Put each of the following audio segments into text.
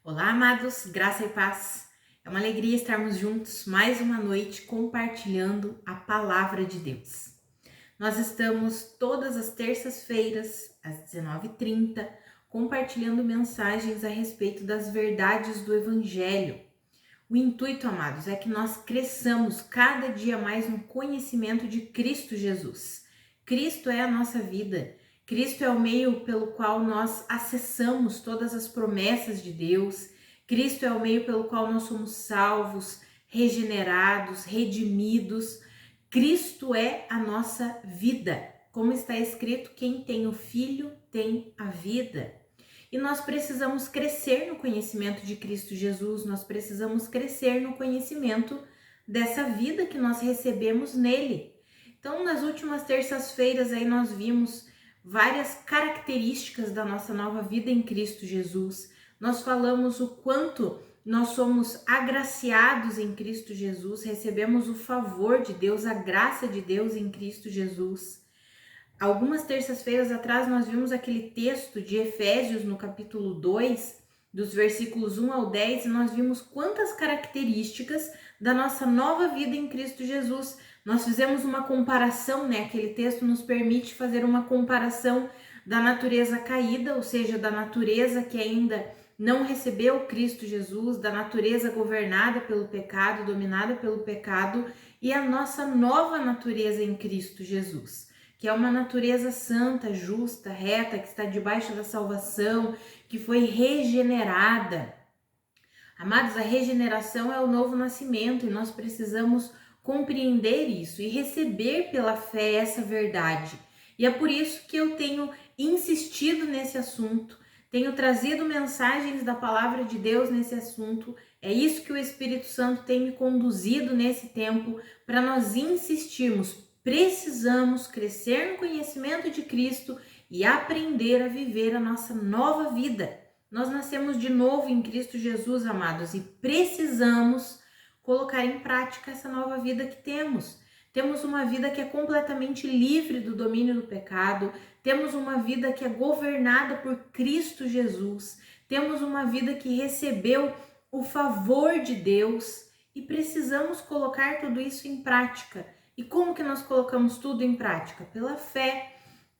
Olá, amados, graça e paz. É uma alegria estarmos juntos mais uma noite compartilhando a palavra de Deus. Nós estamos todas as terças-feiras, às 19h30, compartilhando mensagens a respeito das verdades do Evangelho. O intuito, amados, é que nós cresçamos cada dia mais no conhecimento de Cristo Jesus. Cristo é a nossa vida. Cristo é o meio pelo qual nós acessamos todas as promessas de Deus. Cristo é o meio pelo qual nós somos salvos, regenerados, redimidos. Cristo é a nossa vida. Como está escrito, quem tem o Filho tem a vida. E nós precisamos crescer no conhecimento de Cristo Jesus, nós precisamos crescer no conhecimento dessa vida que nós recebemos nele. Então, nas últimas terças-feiras aí nós vimos várias características da nossa nova vida em Cristo Jesus. Nós falamos o quanto nós somos agraciados em Cristo Jesus, recebemos o favor de Deus, a graça de Deus em Cristo Jesus. Algumas terças-feiras atrás nós vimos aquele texto de Efésios no capítulo 2, dos versículos 1 ao 10, e nós vimos quantas características da nossa nova vida em Cristo Jesus. Nós fizemos uma comparação, né? Aquele texto nos permite fazer uma comparação da natureza caída, ou seja, da natureza que ainda não recebeu Cristo Jesus, da natureza governada pelo pecado, dominada pelo pecado, e a nossa nova natureza em Cristo Jesus, que é uma natureza santa, justa, reta, que está debaixo da salvação, que foi regenerada. Amados, a regeneração é o novo nascimento e nós precisamos compreender isso e receber pela fé essa verdade. E é por isso que eu tenho insistido nesse assunto, tenho trazido mensagens da palavra de Deus nesse assunto. É isso que o Espírito Santo tem me conduzido nesse tempo, para nós insistirmos. Precisamos crescer no conhecimento de Cristo e aprender a viver a nossa nova vida. Nós nascemos de novo em Cristo Jesus, amados, e precisamos colocar em prática essa nova vida que temos. Temos uma vida que é completamente livre do domínio do pecado, temos uma vida que é governada por Cristo Jesus, temos uma vida que recebeu o favor de Deus e precisamos colocar tudo isso em prática. E como que nós colocamos tudo em prática? Pela fé,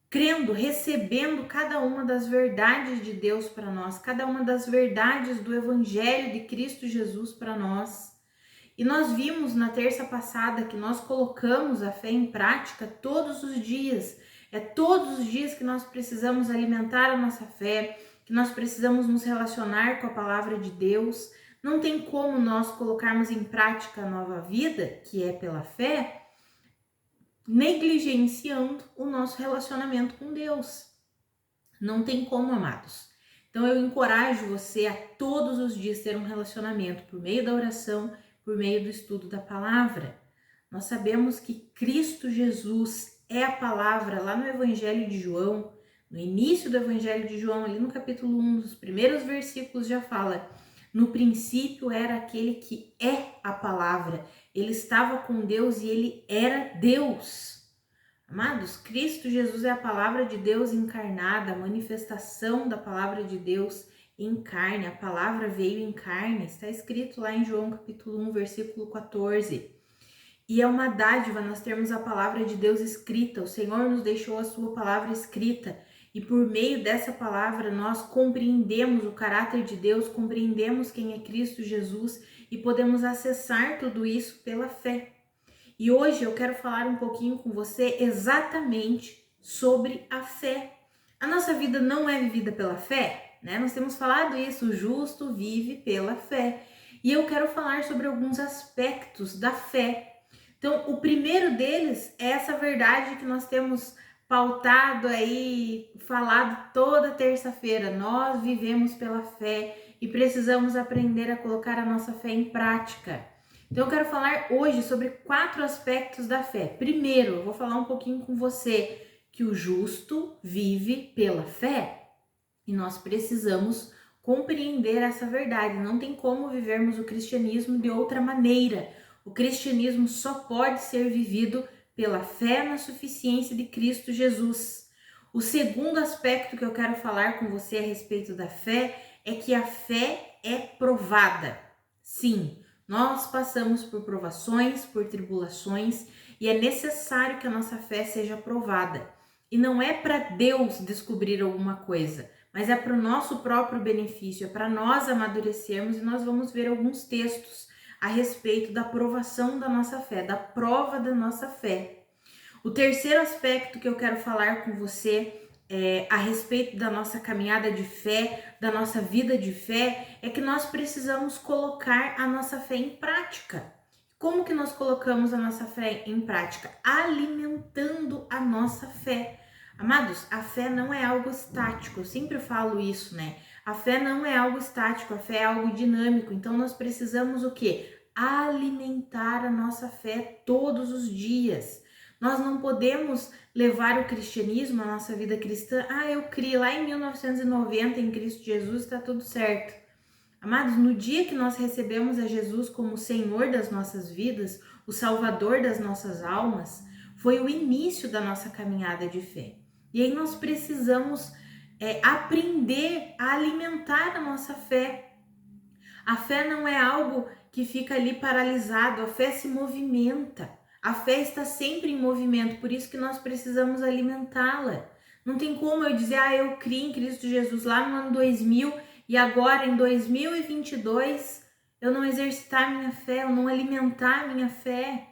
crendo, recebendo cada uma das verdades de Deus para nós, cada uma das verdades do Evangelho de Cristo Jesus para nós. E nós vimos na terça passada que nós colocamos a fé em prática todos os dias. É todos os dias que nós precisamos alimentar a nossa fé, que nós precisamos nos relacionar com a palavra de Deus. Não tem como nós colocarmos em prática a nova vida, que é pela fé, negligenciando o nosso relacionamento com Deus. Não tem como, amados. Então eu encorajo você a todos os dias ter um relacionamento por meio da oração, por meio do estudo da palavra. Nós sabemos que Cristo Jesus é a palavra lá no Evangelho de João, no início do Evangelho de João, ali no capítulo 1, nos primeiros versículos já fala: no princípio era aquele que é a palavra, ele estava com Deus e ele era Deus. Amados, Cristo Jesus é a palavra de Deus encarnada, a manifestação da palavra de Deus em carne. A palavra veio em carne, está escrito lá em João capítulo 1, versículo 14. E é uma dádiva nós termos a palavra de Deus escrita. O Senhor nos deixou a sua palavra escrita. E por meio dessa palavra nós compreendemos o caráter de Deus, compreendemos quem é Cristo Jesus e podemos acessar tudo isso pela fé. E hoje eu quero falar um pouquinho com você exatamente sobre a fé. A nossa vida não é vivida pela fé, né? Nós temos falado isso, o justo vive pela fé. E eu quero falar sobre alguns aspectos da fé. Então, o primeiro deles é essa verdade que nós temos pautado aí, falado toda terça-feira. Nós vivemos pela fé e precisamos aprender a colocar a nossa fé em prática. Então eu quero falar hoje sobre 4 aspectos da fé. Primeiro, eu vou falar um pouquinho com você que o justo vive pela fé. E nós precisamos compreender essa verdade. Não tem como vivermos o cristianismo de outra maneira. O cristianismo só pode ser vivido pela fé na suficiência de Cristo Jesus. O segundo aspecto que eu quero falar com você a respeito da fé é que a fé é provada. Sim, nós passamos por provações, por tribulações, e é necessário que a nossa fé seja provada. E não é para Deus descobrir alguma coisa, mas é para o nosso próprio benefício, é para nós amadurecermos, e nós vamos ver alguns textos a respeito da provação da nossa fé, da prova da nossa fé. O terceiro aspecto que eu quero falar com você a respeito da nossa caminhada de fé, da nossa vida de fé, é que nós precisamos colocar a nossa fé em prática. Como que nós colocamos a nossa fé em prática? Alimentando a nossa fé. Amados, a fé não é algo estático, eu sempre falo isso, né? A fé não é algo estático, a fé é algo dinâmico, então nós precisamos o quê? Alimentar a nossa fé todos os dias. Nós não podemos levar o cristianismo, a nossa vida cristã, eu criei lá em 1990 em Cristo Jesus, está tudo certo. Amados, no dia que nós recebemos a Jesus como Senhor das nossas vidas, o Salvador das nossas almas, foi o início da nossa caminhada de fé. E aí nós precisamos aprender a alimentar a nossa fé. A fé não é algo que fica ali paralisado, a fé se movimenta. A fé está sempre em movimento, por isso que nós precisamos alimentá-la. Não tem como eu dizer, eu criei em Cristo Jesus lá no ano 2000 e agora em 2022 eu não exercitar minha fé, eu não alimentar minha fé.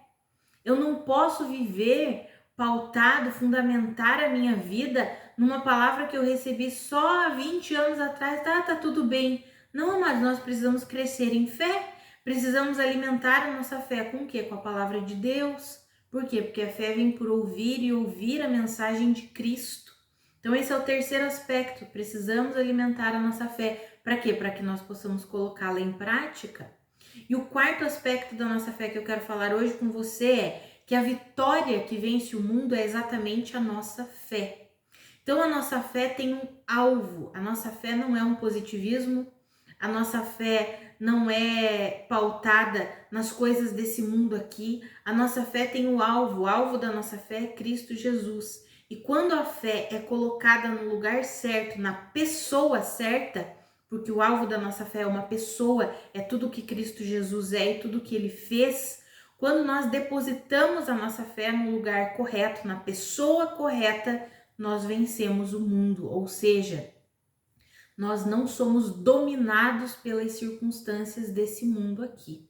Eu não posso viver pautado, fundamentar a minha vida numa palavra que eu recebi só há 20 anos atrás, tá tudo bem. Não, mas nós precisamos crescer em fé. Precisamos alimentar a nossa fé com o quê? Com a palavra de Deus. Por quê? Porque a fé vem por ouvir e ouvir a mensagem de Cristo. Então esse é o terceiro aspecto. Precisamos alimentar a nossa fé. Para quê? Para que nós possamos colocá-la em prática. E o quarto aspecto da nossa fé que eu quero falar hoje com você é que a vitória que vence o mundo é exatamente a nossa fé. Então a nossa fé tem um alvo. A nossa fé não é um positivismo. A nossa fé não é pautada nas coisas desse mundo aqui. A nossa fé tem um alvo. O alvo da nossa fé é Cristo Jesus. E quando a fé é colocada no lugar certo, na pessoa certa, porque o alvo da nossa fé é uma pessoa, é tudo que Cristo Jesus é e tudo que Ele fez. Quando nós depositamos a nossa fé no lugar correto, na pessoa correta, nós vencemos o mundo, ou seja, nós não somos dominados pelas circunstâncias desse mundo aqui.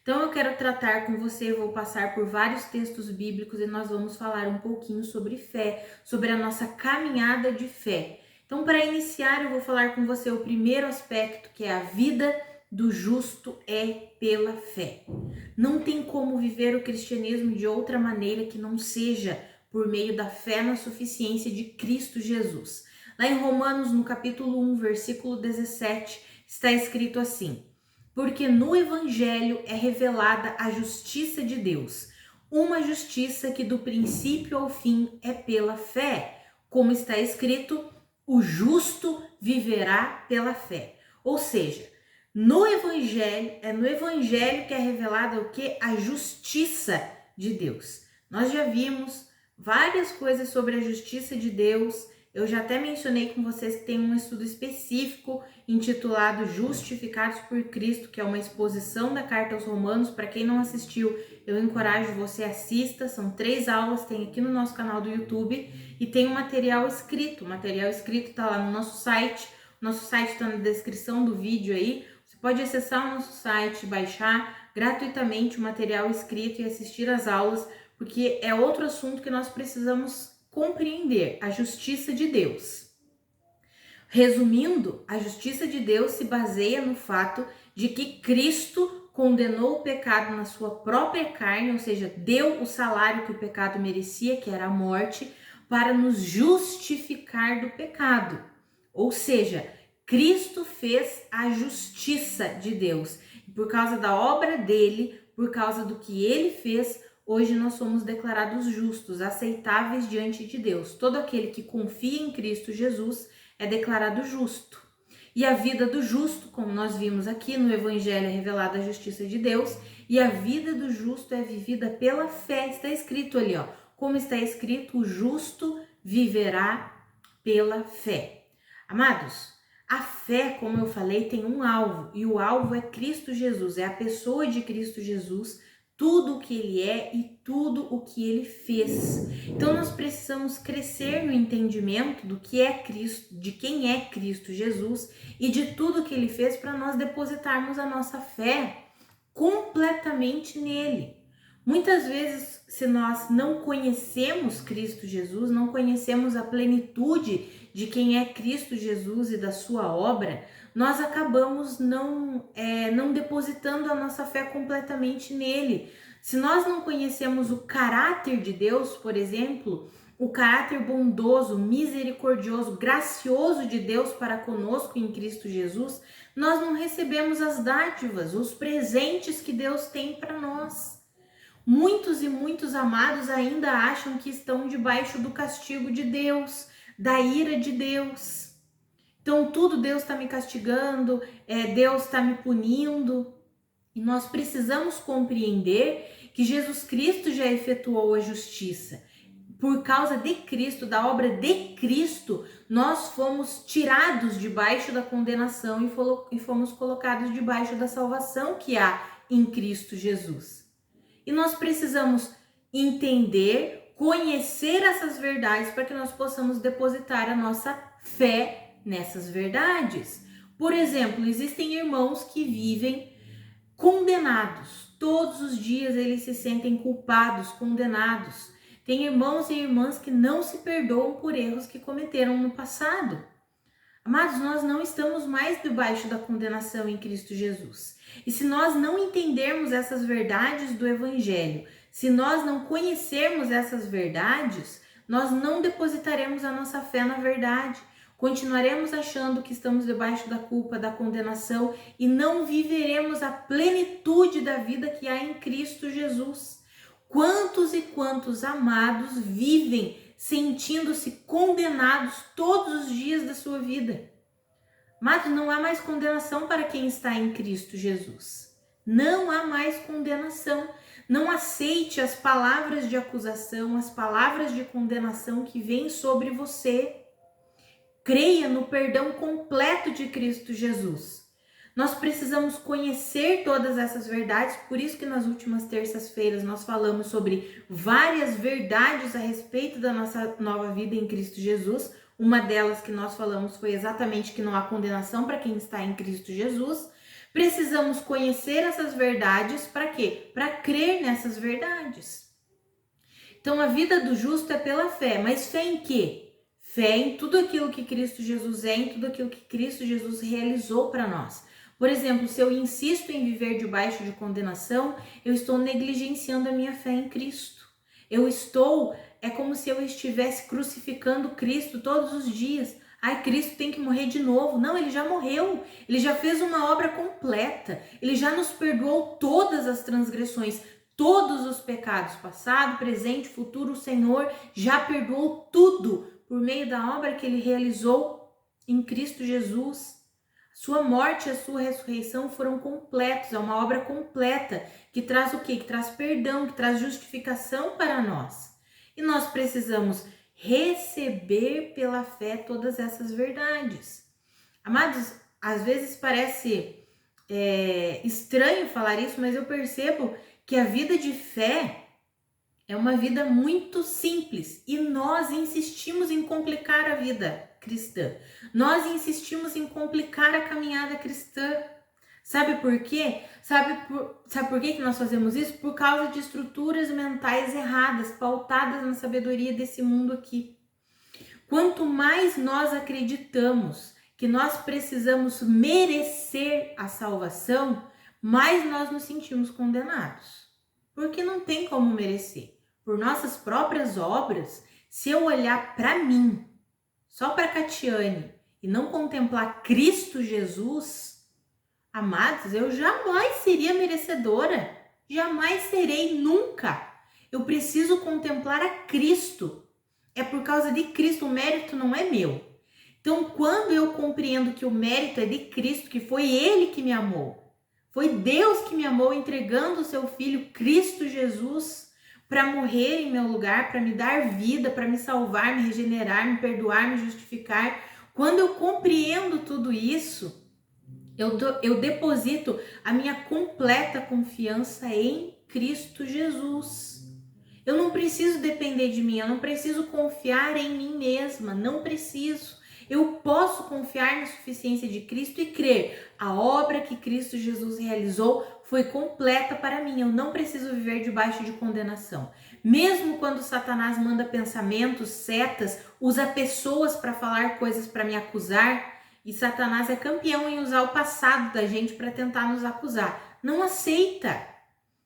Então eu quero tratar com você, vou passar por vários textos bíblicos e nós vamos falar um pouquinho sobre fé, sobre a nossa caminhada de fé. Então, para iniciar, eu vou falar com você o primeiro aspecto, que é a vida do justo é pela fé. Não tem como viver o cristianismo de outra maneira que não seja por meio da fé na suficiência de Cristo Jesus. Lá em Romanos, no capítulo 1, versículo 17, está escrito assim: porque no Evangelho é revelada a justiça de Deus, uma justiça que do princípio ao fim é pela fé, como está escrito, o justo viverá pela fé. Ou seja, no Evangelho que é revelada o que? A justiça de Deus. Nós já vimos várias coisas sobre a justiça de Deus. Eu já até mencionei com vocês que tem um estudo específico intitulado Justificados por Cristo, que é uma exposição da carta aos Romanos. Para quem não assistiu, eu encorajo você assista. São 3 aulas, tem aqui no nosso canal do YouTube e tem um material escrito. O material escrito está lá no nosso site. O nosso site está na descrição do vídeo aí. Você pode acessar o nosso site, baixar gratuitamente o material escrito e assistir às aulas, porque é outro assunto que nós precisamos compreender, a justiça de Deus. Resumindo, a justiça de Deus se baseia no fato de que Cristo condenou o pecado na sua própria carne, ou seja, deu o salário que o pecado merecia, que era a morte, para nos justificar do pecado. Ou seja, Cristo fez a justiça de Deus. E por causa da obra dele, por causa do que ele fez, hoje nós somos declarados justos, aceitáveis diante de Deus. Todo aquele que confia em Cristo Jesus é declarado justo. E a vida do justo, como nós vimos aqui no Evangelho, é revelada a justiça de Deus. E a vida do justo é vivida pela fé. Está escrito ali, como está escrito, o justo viverá pela fé. Amados, A fé, como eu falei, tem um alvo, e o alvo é Cristo Jesus, é a pessoa de Cristo Jesus, tudo o que ele é e tudo o que ele fez. Então nós precisamos crescer no entendimento do que é Cristo, de quem é Cristo Jesus e de tudo que ele fez, para nós depositarmos a nossa fé completamente nele. Muitas vezes, se nós não conhecemos Cristo Jesus, não conhecemos a plenitude de quem é Cristo Jesus e da sua obra, nós acabamos não depositando a nossa fé completamente nele. Se nós não conhecemos o caráter de Deus, por exemplo, o caráter bondoso, misericordioso, gracioso de Deus para conosco em Cristo Jesus, nós não recebemos as dádivas, os presentes que Deus tem para nós. Muitos e muitos amados ainda acham que estão debaixo do castigo de Deus, da ira de Deus. Então tudo Deus está me castigando, Deus está me punindo. E nós precisamos compreender que Jesus Cristo já efetuou a justiça. Por causa de Cristo, da obra de Cristo, nós fomos tirados debaixo da condenação e fomos colocados debaixo da salvação que há em Cristo Jesus. E nós precisamos entender, conhecer essas verdades para que nós possamos depositar a nossa fé nessas verdades. Por exemplo, existem irmãos que vivem condenados. Todos os dias eles se sentem culpados, condenados. Tem irmãos e irmãs que não se perdoam por erros que cometeram no passado. Amados, nós não estamos mais debaixo da condenação em Cristo Jesus. E se nós não entendermos essas verdades do Evangelho, se nós não conhecermos essas verdades, nós não depositaremos a nossa fé na verdade. Continuaremos achando que estamos debaixo da culpa, da condenação e não viveremos a plenitude da vida que há em Cristo Jesus. Quantos e quantos amados vivem sentindo-se condenados todos os dias da sua vida? Mas não há mais condenação para quem está em Cristo Jesus. Não há mais condenação. Não aceite as palavras de acusação, as palavras de condenação que vêm sobre você. Creia no perdão completo de Cristo Jesus. Nós precisamos conhecer todas essas verdades, por isso que nas últimas terças-feiras nós falamos sobre várias verdades a respeito da nossa nova vida em Cristo Jesus. Uma delas que nós falamos foi exatamente que não há condenação para quem está em Cristo Jesus. Precisamos conhecer essas verdades para quê? Para crer nessas verdades. Então a vida do justo é pela fé, mas fé em quê? Fé em tudo aquilo que Cristo Jesus é, em tudo aquilo que Cristo Jesus realizou para nós. Por exemplo, se eu insisto em viver debaixo de condenação, eu estou negligenciando a minha fé em Cristo. É como se eu estivesse crucificando Cristo todos os dias. Ai, Cristo tem que morrer de novo. Não, ele já morreu. Ele já fez uma obra completa. Ele já nos perdoou todas as transgressões, todos os pecados, passado, presente, futuro. O Senhor já perdoou tudo por meio da obra que ele realizou em Cristo Jesus. Sua morte e a sua ressurreição foram completos, é uma obra completa, que traz o quê? Que traz perdão, que traz justificação para nós. E nós precisamos receber pela fé todas essas verdades. Amados, às vezes parece estranho falar isso, mas eu percebo que a vida de fé é uma vida muito simples e nós insistimos em complicar a vida cristã. Nós insistimos em complicar a caminhada cristã. Sabe por quê? Sabe por que nós fazemos isso? Por causa de estruturas mentais erradas, pautadas na sabedoria desse mundo aqui. Quanto mais nós acreditamos que nós precisamos merecer a salvação, mais nós nos sentimos condenados. Porque não tem como merecer. Por nossas próprias obras, se eu olhar para mim, só para Catiane, e não contemplar Cristo Jesus, amados, eu jamais seria merecedora, jamais serei nunca. Eu preciso contemplar a Cristo. É por causa de Cristo, o mérito não é meu. Então, quando eu compreendo que o mérito é de Cristo, que foi Ele que me amou, foi Deus que me amou entregando o seu Filho, Cristo Jesus, para morrer em meu lugar, para me dar vida, para me salvar, me regenerar, me perdoar, me justificar. Quando eu compreendo tudo isso, eu deposito a minha completa confiança em Cristo Jesus. Eu não preciso depender de mim, eu não preciso confiar em mim mesma, não preciso. Eu posso confiar na suficiência de Cristo e crer. A obra que Cristo Jesus realizou foi completa para mim. Eu não preciso viver debaixo de condenação. Mesmo quando Satanás manda pensamentos, setas, usa pessoas para falar coisas para me acusar, e Satanás é campeão em usar o passado da gente para tentar nos acusar. Não aceita.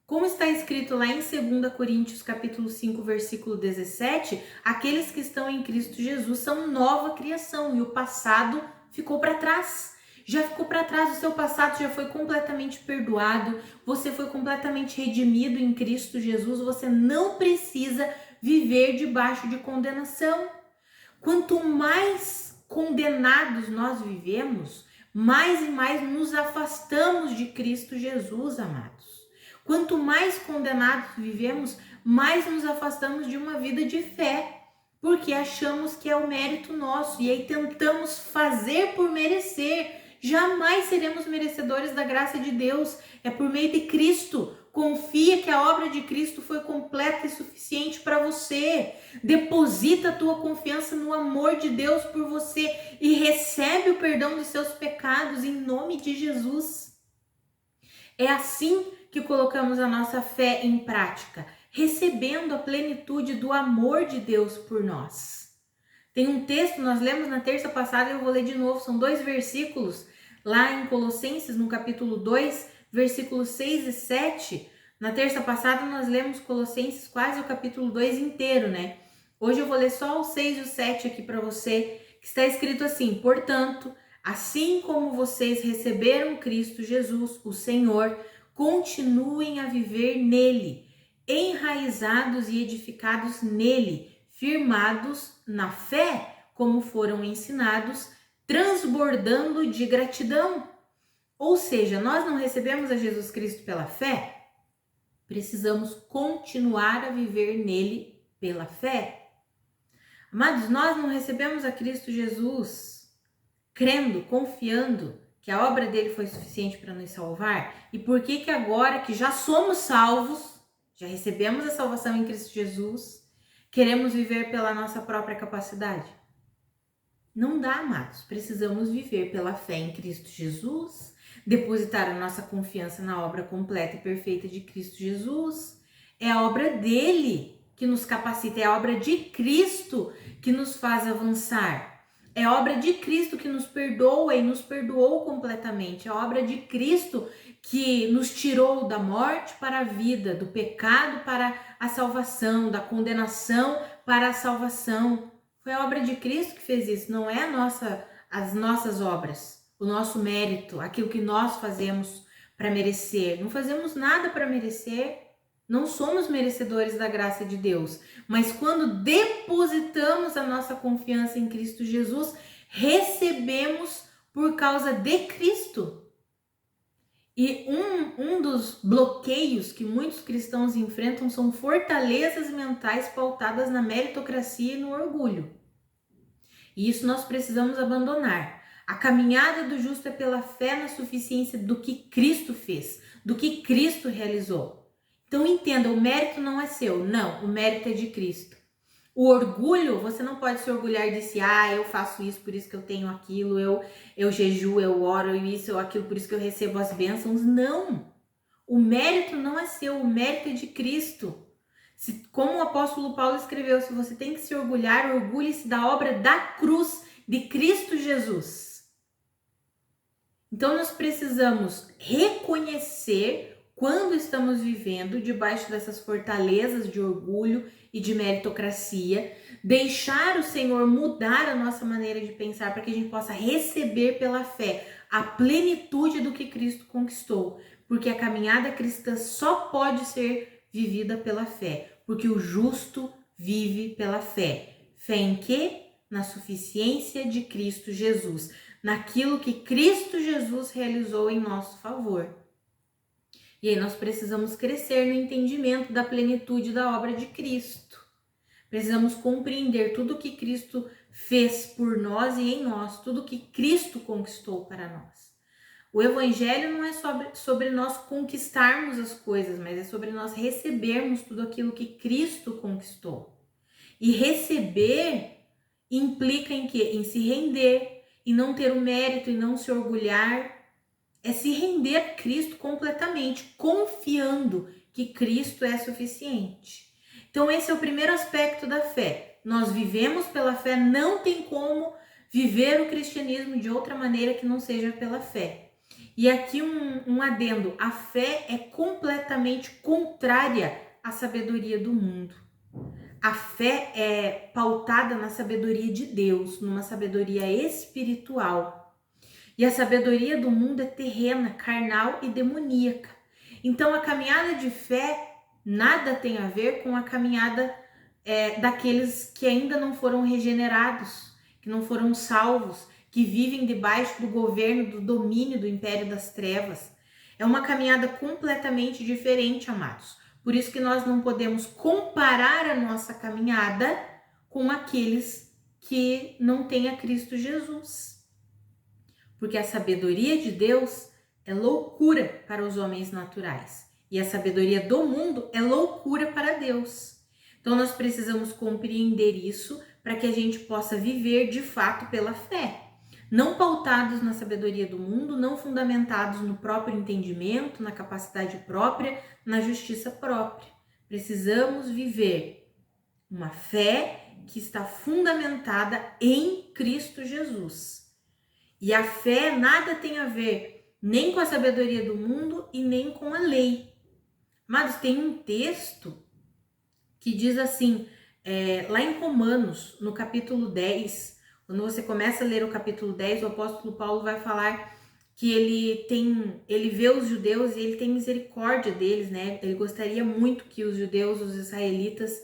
Como está escrito lá em 2 Coríntios capítulo 5, versículo 17, aqueles que estão em Cristo Jesus são nova criação e o passado ficou para trás. Já ficou para trás, o seu passado já foi completamente perdoado, você foi completamente redimido em Cristo Jesus, você não precisa viver debaixo de condenação. Quanto mais condenados nós vivemos, mais e mais nos afastamos de Cristo Jesus, amados. Quanto mais condenados vivemos, mais nos afastamos de uma vida de fé, porque achamos que é o mérito nosso e aí tentamos fazer por merecer. Jamais seremos merecedores da graça de Deus, é por meio de Cristo. Confia que a obra de Cristo foi completa e suficiente para você. Deposita a tua confiança no amor de Deus por você e recebe o perdão dos seus pecados em nome de Jesus. É assim que colocamos a nossa fé em prática, recebendo a plenitude do amor de Deus por nós. Tem um texto, nós lemos na terça passada, eu vou ler de novo, são 2 versículos, lá em Colossenses, no capítulo 2, versículos 6 e 7. Na terça passada nós lemos Colossenses quase o capítulo 2 inteiro, né? Hoje eu vou ler só o 6 e o 7 aqui para você, que está escrito assim: portanto, assim como vocês receberam Cristo Jesus, o Senhor, continuem a viver nele, enraizados e edificados nele, firmados na fé, como foram ensinados, transbordando de gratidão. Ou seja, nós não recebemos a Jesus Cristo pela fé, precisamos continuar a viver nele pela fé. Amados, nós não recebemos a Cristo Jesus crendo, confiando que a obra dele foi suficiente para nos salvar? E por que agora que já somos salvos, já recebemos a salvação em Cristo Jesus, queremos viver pela nossa própria capacidade? Não dá, amados. Precisamos viver pela fé em Cristo Jesus, depositar a nossa confiança na obra completa e perfeita de Cristo Jesus. É a obra dele que nos capacita, é a obra de Cristo que nos faz avançar. É a obra de Cristo que nos perdoa e nos perdoou completamente. É a obra de Cristo que nos tirou da morte para a vida, do pecado para a salvação, da condenação para a salvação. Foi a obra de Cristo que fez isso, não é as nossas obras, o nosso mérito, aquilo que nós fazemos para merecer. Não fazemos nada para merecer, não somos merecedores da graça de Deus. Mas quando depositamos a nossa confiança em Cristo Jesus, recebemos por causa de Cristo. E um dos bloqueios que muitos cristãos enfrentam são fortalezas mentais pautadas na meritocracia e no orgulho. E isso nós precisamos abandonar. A caminhada do justo é pela fé na suficiência do que Cristo fez, do que Cristo realizou. Então entenda, o mérito não é seu, não, o mérito é de Cristo. O orgulho, você não pode se orgulhar de si, eu faço isso, por isso que eu tenho aquilo, eu jejuo, eu oro, isso ou aquilo, por isso que eu recebo as bênçãos. Não! O mérito não é seu, o mérito é de Cristo. Como o apóstolo Paulo escreveu, se você tem que se orgulhar, orgulhe-se da obra da cruz de Cristo Jesus. Então nós precisamos reconhecer quando estamos vivendo debaixo dessas fortalezas de orgulho e de meritocracia, deixar o Senhor mudar a nossa maneira de pensar para que a gente possa receber pela fé a plenitude do que Cristo conquistou, porque a caminhada cristã só pode ser vivida pela fé, porque o justo vive pela fé. Fé em quê? Na suficiência de Cristo Jesus, naquilo que Cristo Jesus realizou em nosso favor. E aí nós precisamos crescer no entendimento da plenitude da obra de Cristo. Precisamos compreender tudo o que Cristo fez por nós e em nós, tudo que Cristo conquistou para nós. O evangelho não é sobre nós conquistarmos as coisas, mas é sobre nós recebermos tudo aquilo que Cristo conquistou. E receber implica em quê? Em se render, em não ter o mérito, em não se orgulhar. É se render a Cristo completamente, confiando que Cristo é suficiente. Então esse é o primeiro aspecto da fé. Nós vivemos pela fé, não tem como viver o cristianismo de outra maneira que não seja pela fé. E aqui um adendo, a fé é completamente contrária à sabedoria do mundo. A fé é pautada na sabedoria de Deus, numa sabedoria espiritual. E a sabedoria do mundo é terrena, carnal e demoníaca. Então a caminhada de fé nada tem a ver com a caminhada daqueles que ainda não foram regenerados, que não foram salvos, que vivem debaixo do governo, do domínio do império das trevas. É uma caminhada completamente diferente, amados. Por isso que nós não podemos comparar a nossa caminhada com aqueles que não têm a Cristo Jesus. Porque a sabedoria de Deus é loucura para os homens naturais. E a sabedoria do mundo é loucura para Deus. Então nós precisamos compreender isso para que a gente possa viver de fato pela fé. Não pautados na sabedoria do mundo, não fundamentados no próprio entendimento, na capacidade própria, na justiça própria. Precisamos viver uma fé que está fundamentada em Cristo Jesus. E a fé nada tem a ver nem com a sabedoria do mundo e nem com a lei. Mas tem um texto que diz assim, lá em Romanos, no capítulo 10, quando você começa a ler o capítulo 10, o apóstolo Paulo vai falar que ele vê os judeus e ele tem misericórdia deles, né? Ele gostaria muito que os judeus, os israelitas,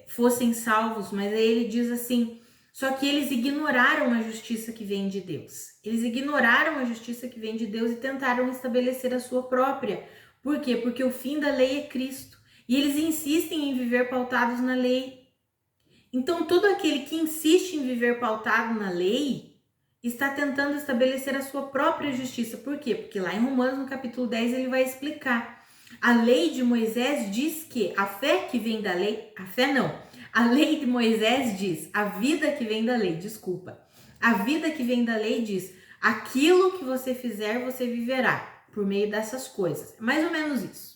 fossem salvos, mas aí ele diz assim, só que eles ignoraram a justiça que vem de Deus. Eles ignoraram a justiça que vem de Deus e tentaram estabelecer a sua própria. Por quê? Porque o fim da lei é Cristo. E eles insistem em viver pautados na lei. Então, todo aquele que insiste em viver pautado na lei está tentando estabelecer a sua própria justiça. Por quê? Porque lá em Romanos, no capítulo 10, ele vai explicar. A lei de Moisés diz que a fé que vem da lei... A lei de Moisés diz, a vida que vem da lei, A vida que vem da lei diz, aquilo que você fizer, você viverá por meio dessas coisas. É mais ou menos isso.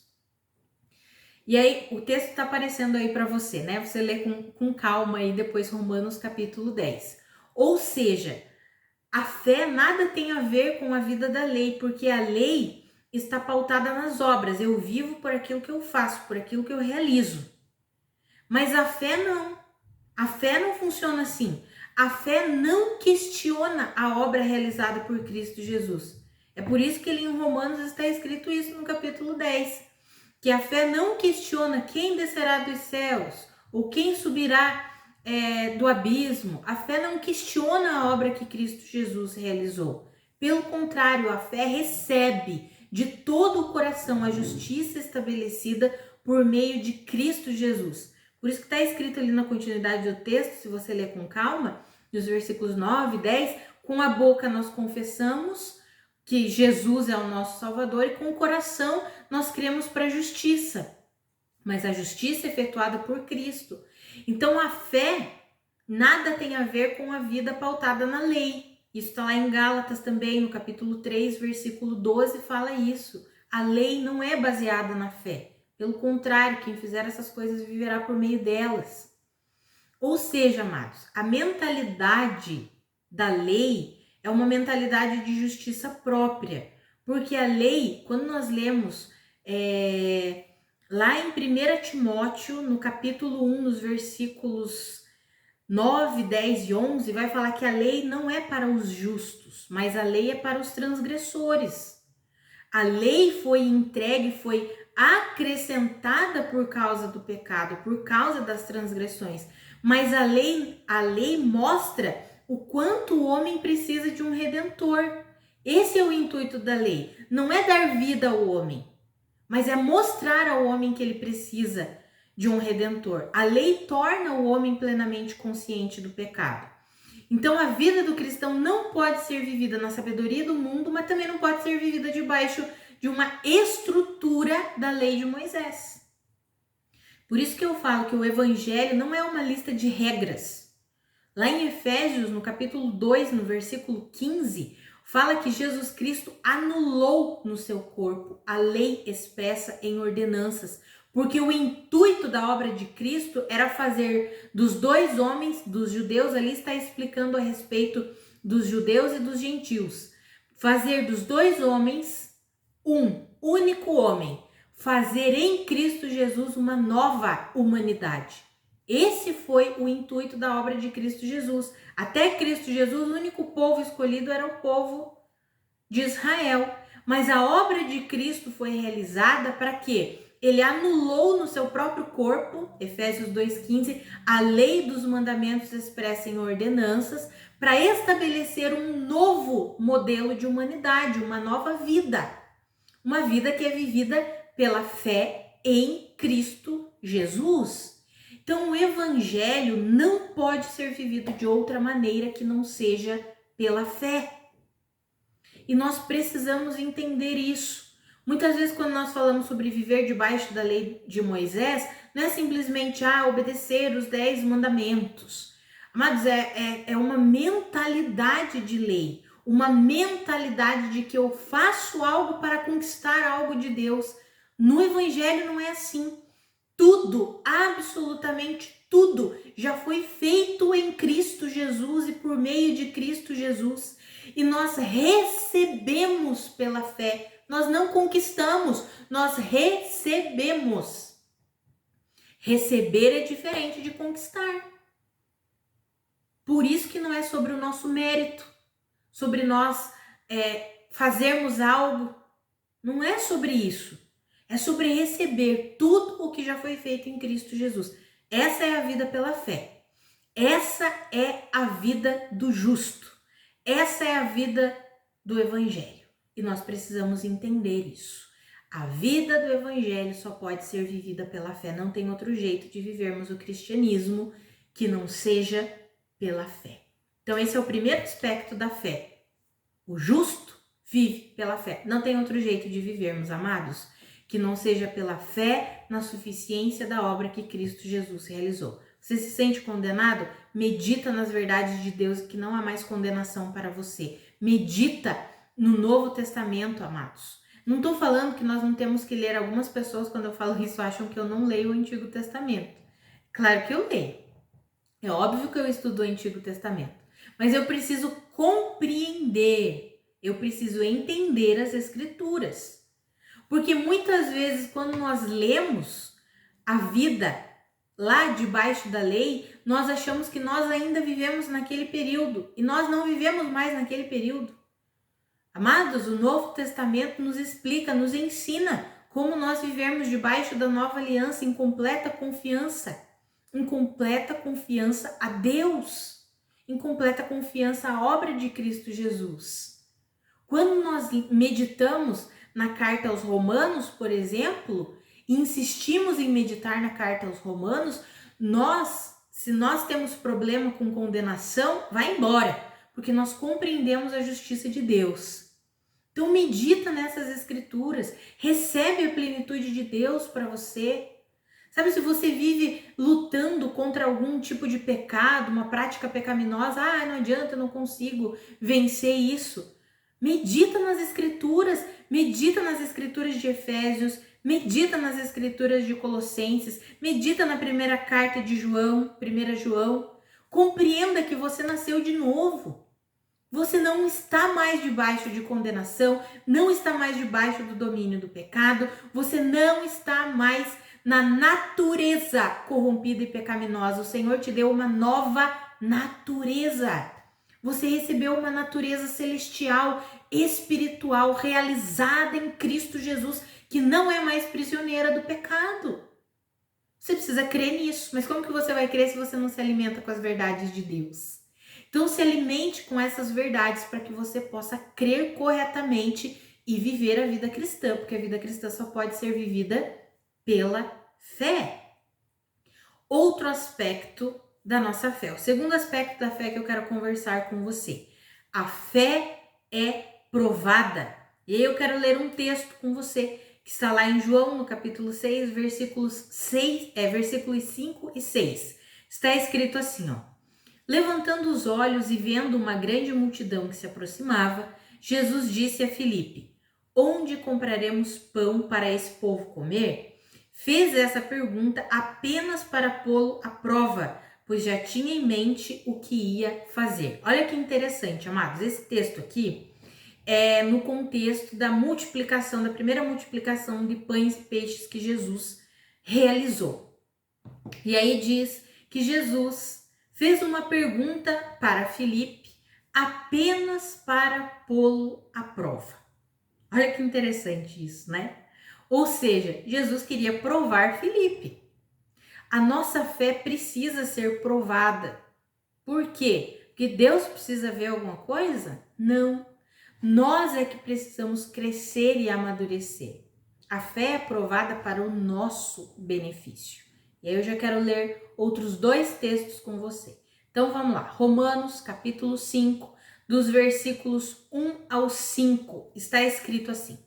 E aí, o texto está aparecendo aí para você, né? Você lê com calma aí depois Romanos capítulo 10. Ou seja, a fé nada tem a ver com a vida da lei, porque a lei está pautada nas obras. Eu vivo por aquilo que eu faço, por aquilo que eu realizo. Mas a fé não. A fé não funciona assim. A fé não questiona a obra realizada por Cristo Jesus. É por isso que em Romanos está escrito isso no capítulo 10. Que a fé não questiona quem descerá dos céus ou quem subirá do abismo. A fé não questiona a obra que Cristo Jesus realizou. Pelo contrário, a fé recebe de todo o coração a justiça estabelecida por meio de Cristo Jesus. Por isso que está escrito ali na continuidade do texto, se você ler com calma, nos versículos 9 e 10, com a boca nós confessamos que Jesus é o nosso Salvador e com o coração nós cremos para a justiça. Mas a justiça é efetuada por Cristo. Então a fé nada tem a ver com a vida pautada na lei. Isso está lá em Gálatas também, no capítulo 3, versículo 12, fala isso. A lei não é baseada na fé. Pelo contrário, quem fizer essas coisas viverá por meio delas. Ou seja, amados, a mentalidade da lei é uma mentalidade de justiça própria. Porque a lei, quando nós lemos lá em 1 Timóteo, no capítulo 1, nos versículos 9, 10 e 11, vai falar que a lei não é para os justos, mas a lei é para os transgressores. A lei foi entregue, foi acrescentada por causa do pecado, por causa das transgressões. Mas a lei mostra o quanto o homem precisa de um redentor. Esse é o intuito da lei. Não é dar vida ao homem, mas é mostrar ao homem que ele precisa de um redentor. A lei torna o homem plenamente consciente do pecado. Então a vida do cristão não pode ser vivida na sabedoria do mundo, mas também não pode ser vivida debaixo de uma estrutura da lei de Moisés. Por isso que eu falo que o evangelho não é uma lista de regras. Lá em Efésios, no capítulo 2, no versículo 15, fala que Jesus Cristo anulou no seu corpo a lei expressa em ordenanças, porque o intuito da obra de Cristo era fazer dos dois homens, dos judeus, ali está explicando a respeito dos judeus e dos gentios, fazer dos dois homens um único homem, fazer em Cristo Jesus uma nova humanidade. Esse foi o intuito da obra de Cristo Jesus. Até Cristo Jesus, o único povo escolhido era o povo de Israel. Mas a obra de Cristo foi realizada para quê? Ele anulou no seu próprio corpo, Efésios 2,15, a lei dos mandamentos expressa em ordenanças, para estabelecer um novo modelo de humanidade, uma nova vida. Uma vida que é vivida pela fé em Cristo Jesus. Então, o evangelho não pode ser vivido de outra maneira que não seja pela fé. E nós precisamos entender isso. Muitas vezes, quando nós falamos sobre viver debaixo da lei de Moisés, não é simplesmente obedecer os 10 mandamentos. Amados, é uma mentalidade de lei, uma mentalidade de que eu faço algo para conquistar algo de Deus. No evangelho não é assim. Tudo, absolutamente tudo, já foi feito em Cristo Jesus e por meio de Cristo Jesus. E nós recebemos pela fé. Nós não conquistamos, nós recebemos. Receber é diferente de conquistar. Por isso que não é sobre o nosso mérito, sobre nós fazermos algo. Não é sobre isso. É sobre receber tudo o que já foi feito em Cristo Jesus. Essa é a vida pela fé. Essa é a vida do justo. Essa é a vida do evangelho. E nós precisamos entender isso. A vida do evangelho só pode ser vivida pela fé. Não tem outro jeito de vivermos o cristianismo que não seja pela fé. Então esse é o primeiro aspecto da fé. O justo vive pela fé. Não tem outro jeito de vivermos, amados, que não seja pela fé na suficiência da obra que Cristo Jesus realizou. Você se sente condenado? Medita nas verdades de Deus, que não há mais condenação para você. Medita no Novo Testamento, amados. Não estou falando que nós não temos que ler. Algumas pessoas, quando eu falo isso, acham que eu não leio o Antigo Testamento. Claro que eu leio. É óbvio que eu estudo o Antigo Testamento. Mas eu preciso compreender. Eu preciso entender as Escrituras. Porque muitas vezes, quando nós lemos a vida lá debaixo da lei, nós achamos que nós ainda vivemos naquele período. E nós não vivemos mais naquele período. Amados, o Novo Testamento nos explica, nos ensina como nós vivemos debaixo da nova aliança em completa confiança. Em completa confiança a Deus. Em completa confiança à obra de Cristo Jesus. Quando nós meditamos na carta aos Romanos, por exemplo, e insistimos em meditar na carta aos Romanos, se nós temos problema com condenação, vai embora, porque nós compreendemos a justiça de Deus. Então medita nessas escrituras, recebe a plenitude de Deus para você. Sabe, se você vive lutando contra algum tipo de pecado, uma prática pecaminosa, não adianta, eu não consigo vencer isso. Medita nas escrituras de Efésios, medita nas escrituras de Colossenses, medita na primeira carta de João, 1 João. Compreenda que você nasceu de novo. Você não está mais debaixo de condenação, não está mais debaixo do domínio do pecado, você não está mais na natureza corrompida e pecaminosa. O Senhor te deu uma nova natureza. Você recebeu uma natureza celestial, espiritual, realizada em Cristo Jesus, que não é mais prisioneira do pecado. Você precisa crer nisso. Mas como que você vai crer se você não se alimenta com as verdades de Deus? Então se alimente com essas verdades para que você possa crer corretamente e viver a vida cristã, porque a vida cristã só pode ser vivida pela fé. Outro aspecto da nossa fé. O segundo aspecto da fé que eu quero conversar com você. A fé é provada. E aí eu quero ler um texto com você que está lá em João, no capítulo 6, versículos 5 e 6. Está escrito assim, ó: Levantando os olhos e vendo uma grande multidão que se aproximava, Jesus disse a Filipe: Onde compraremos pão para esse povo comer? Fez essa pergunta apenas para pô-lo à prova, pois já tinha em mente o que ia fazer. Olha que interessante, amados. Esse texto aqui é no contexto da multiplicação, da primeira multiplicação de pães e peixes que Jesus realizou. E aí diz que Jesus fez uma pergunta para Filipe apenas para pô-lo à prova. Olha que interessante isso, né? Ou seja, Jesus queria provar Filipe. A nossa fé precisa ser provada. Por quê? Porque Deus precisa ver alguma coisa? Não. Nós é que precisamos crescer e amadurecer. A fé é provada para o nosso benefício. E aí eu já quero ler outros dois textos com você. Então vamos lá. Romanos capítulo 5, dos versículos 1 ao 5, está escrito assim: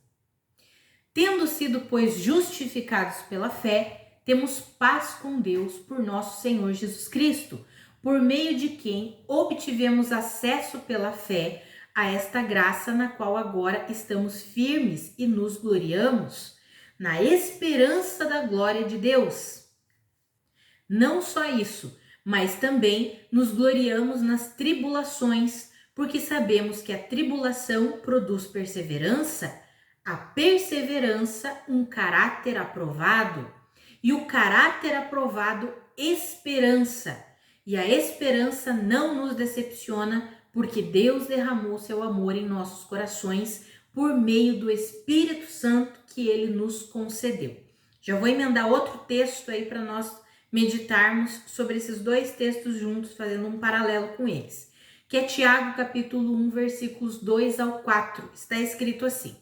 Tendo sido, pois, justificados pela fé, temos paz com Deus por nosso Senhor Jesus Cristo, por meio de quem obtivemos acesso pela fé a esta graça na qual agora estamos firmes e nos gloriamos, na esperança da glória de Deus. Não só isso, mas também nos gloriamos nas tribulações, porque sabemos que a tribulação produz perseverança, a perseverança um caráter aprovado, e o caráter aprovado esperança. E a esperança não nos decepciona, porque Deus derramou seu amor em nossos corações por meio do Espírito Santo que ele nos concedeu. Já vou emendar outro texto aí para nós meditarmos sobre esses dois textos juntos, fazendo um paralelo com eles, que é Tiago capítulo 1, versículos 2 ao 4. Está escrito assim: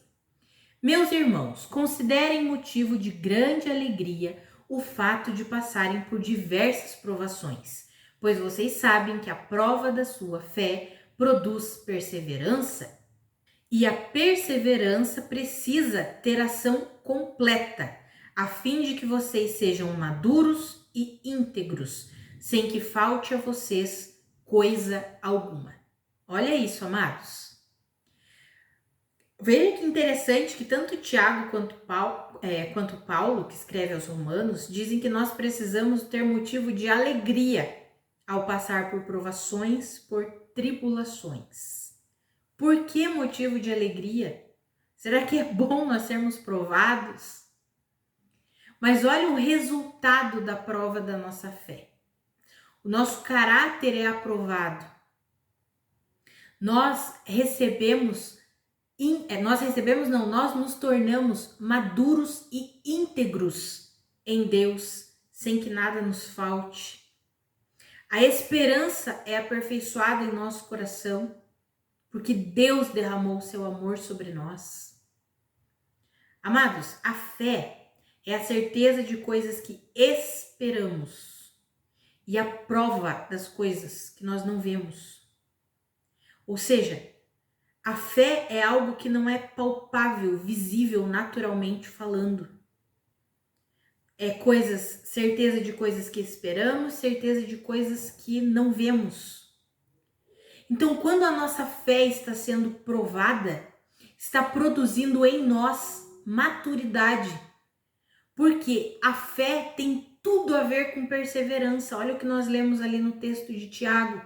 Meus irmãos, considerem motivo de grande alegria o fato de passarem por diversas provações, pois vocês sabem que a prova da sua fé produz perseverança, e a perseverança precisa ter ação completa, a fim de que vocês sejam maduros e íntegros, sem que falte a vocês coisa alguma. Olha isso, amados. Veja que interessante que tanto Tiago quanto Paulo, que escreve aos Romanos, dizem que nós precisamos ter motivo de alegria ao passar por provações, por tribulações. Por que motivo de alegria? Será que é bom nós sermos provados? Mas olha o resultado da prova da nossa fé. O nosso caráter é aprovado. Nós nos tornamos maduros e íntegros em Deus, sem que nada nos falte. A esperança é aperfeiçoada em nosso coração, porque Deus derramou seu amor sobre nós. Amados, a fé é a certeza de coisas que esperamos e a prova das coisas que nós não vemos. Ou seja, a fé é algo que não é palpável, visível, naturalmente falando. É certeza de coisas que esperamos, certeza de coisas que não vemos. Então, quando a nossa fé está sendo provada, está produzindo em nós maturidade. Porque a fé tem tudo a ver com perseverança. Olha o que nós lemos ali no texto de Tiago.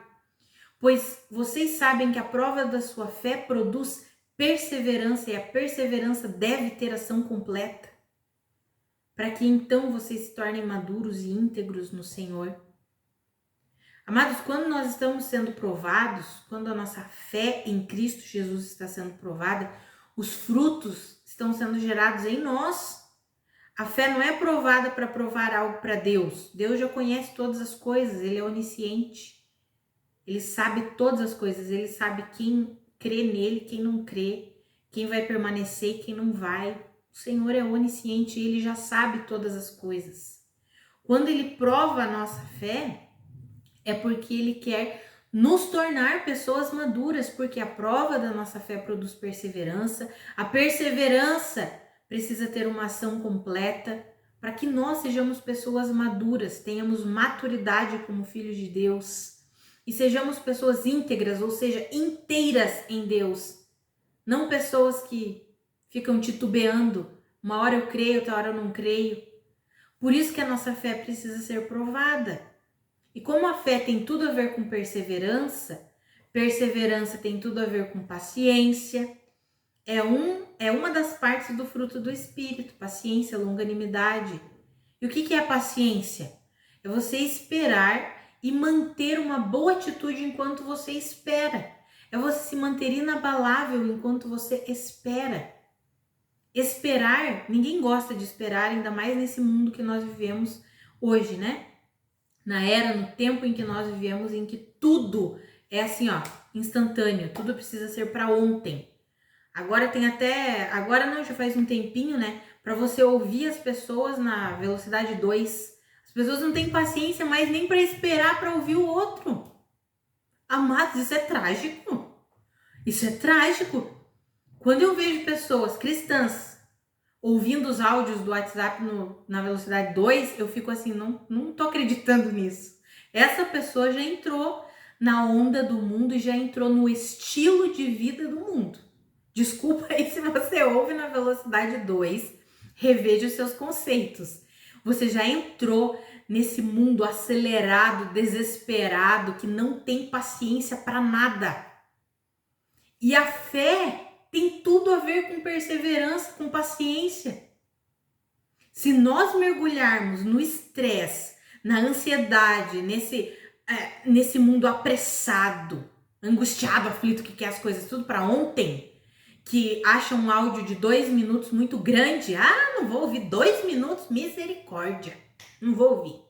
Pois vocês sabem que a prova da sua fé produz perseverança, e a perseverança deve ter ação completa, para que então vocês se tornem maduros e íntegros no Senhor. Amados, quando nós estamos sendo provados, quando a nossa fé em Cristo Jesus está sendo provada, os frutos estão sendo gerados em nós. A fé não é provada para provar algo para Deus. Deus já conhece todas as coisas, Ele é onisciente. Ele sabe todas as coisas, Ele sabe quem crê nele, quem não crê, quem vai permanecer e quem não vai. O Senhor é onisciente e Ele já sabe todas as coisas. Quando Ele prova a nossa fé, É porque Ele quer nos tornar pessoas maduras, porque a prova da nossa fé produz perseverança, a perseverança precisa ter uma ação completa, para que nós sejamos pessoas maduras, tenhamos maturidade como filhos de Deus e sejamos pessoas íntegras, ou seja, inteiras em Deus, não pessoas que ficam titubeando, uma hora eu creio, outra hora eu não creio. Por isso que a nossa fé precisa ser provada. E como a fé tem tudo a ver com perseverança, perseverança tem tudo a ver com paciência, é uma das partes do fruto do Espírito, paciência, longanimidade. E o que é a paciência? É você esperar e manter uma boa atitude enquanto você espera. É você se manter inabalável enquanto você espera. Esperar, ninguém gosta de esperar, ainda mais nesse mundo que nós vivemos hoje, né? Na era, no tempo em que nós vivemos, em que tudo é assim, ó, instantâneo, tudo precisa ser para ontem. Agora tem até, agora não, já faz um tempinho, né, para você ouvir as pessoas na velocidade 2. As pessoas não têm paciência mais nem para esperar para ouvir o outro. Amados, isso é trágico. Isso é trágico. Quando eu vejo pessoas cristãs ouvindo os áudios do WhatsApp na velocidade 2, eu fico assim, não tô acreditando nisso. Essa pessoa já entrou na onda do mundo e já entrou no estilo de vida do mundo. Desculpa aí se você ouve na velocidade 2, reveja os seus conceitos. Você já entrou nesse mundo acelerado, desesperado, que não tem paciência para nada. E a fé tem tudo a ver com perseverança, com paciência. Se nós mergulharmos no estresse, na ansiedade, nesse mundo apressado, angustiado, aflito, que quer as coisas tudo para ontem, que acha um áudio de 2 minutos muito grande, não vou ouvir 2 minutos, misericórdia, não vou ouvir.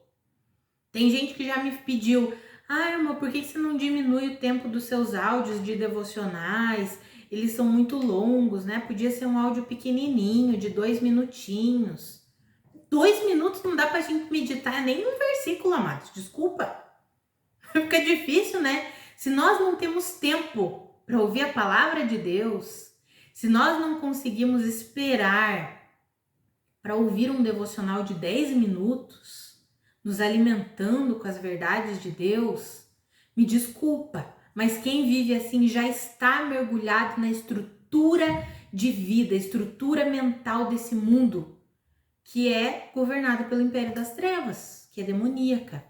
Tem gente que já me pediu, irmã, por que você não diminui o tempo dos seus áudios de devocionais? Eles são muito longos, né? Podia ser um áudio pequenininho, de 2 minutinhos. 2 minutos não dá pra gente meditar nem um versículo, amados, desculpa. Fica difícil, né? Se nós não temos tempo para ouvir a palavra de Deus, se nós não conseguimos esperar para ouvir um devocional de 10 minutos, nos alimentando com as verdades de Deus, me desculpa, mas quem vive assim já está mergulhado na estrutura de vida, estrutura mental desse mundo, que é governado pelo império das trevas, que é demoníaca.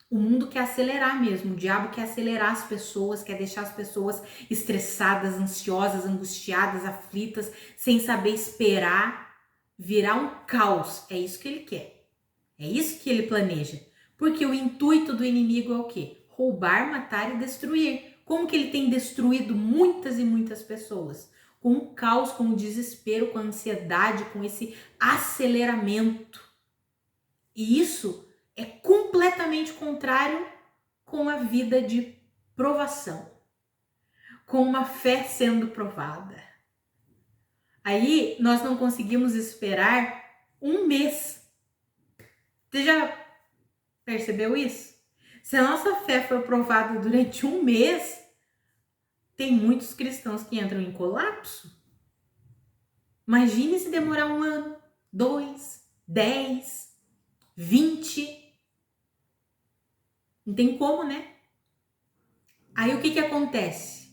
O mundo quer acelerar mesmo, o diabo quer acelerar as pessoas, quer deixar as pessoas estressadas, ansiosas, angustiadas, aflitas, sem saber esperar, virar um caos. É isso que ele quer, é isso que ele planeja. Porque o intuito do inimigo é o quê? Roubar, matar e destruir. Como que ele tem destruído muitas e muitas pessoas? Com o caos, com o desespero, com a ansiedade, com esse aceleramento. E isso é completamente contrário com a vida de provação, com uma fé sendo provada. Aí nós não conseguimos esperar um mês. Você já percebeu isso? Se a nossa fé for provada durante um mês, tem muitos cristãos que entram em colapso. Imagine se demorar 1 ano, 2, 10, 20. Não tem como, né? Aí o que acontece?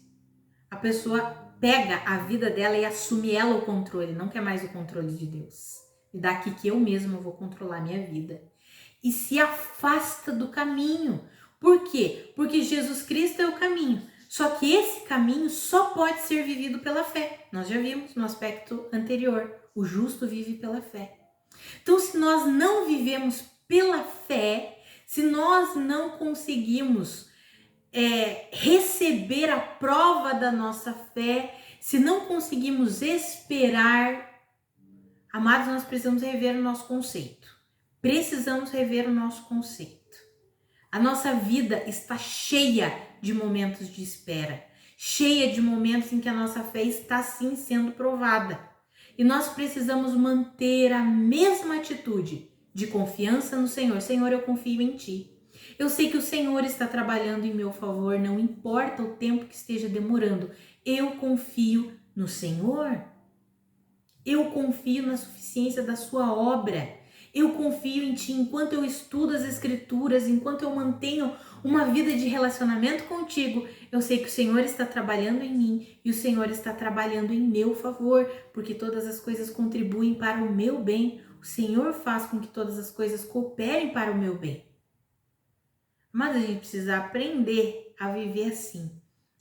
A pessoa pega a vida dela e assume ela o controle, não quer mais o controle de Deus. Me dá aqui que eu mesma vou controlar a minha vida. E se afasta do caminho. Por quê? Porque Jesus Cristo é o caminho. Só que esse caminho só pode ser vivido pela fé. Nós já vimos no aspecto anterior. O justo vive pela fé. Então, se nós não vivemos pela fé, se nós não conseguimos receber a prova da nossa fé, se não conseguimos esperar, amados, nós precisamos rever o nosso conceito. Precisamos rever o nosso conceito. A nossa vida está cheia de momentos de espera, cheia de momentos em que a nossa fé está sim sendo provada. E nós precisamos manter a mesma atitude de confiança no Senhor. Senhor, eu confio em Ti. Eu sei que o Senhor está trabalhando em meu favor, não importa o tempo que esteja demorando. Eu confio no Senhor. Eu confio na suficiência da sua obra. Eu confio em ti enquanto eu estudo as Escrituras, enquanto eu mantenho uma vida de relacionamento contigo. Eu sei que o Senhor está trabalhando em mim e o Senhor está trabalhando em meu favor, porque todas as coisas contribuem para o meu bem. O Senhor faz com que todas as coisas cooperem para o meu bem. Mas a gente precisa aprender a viver assim.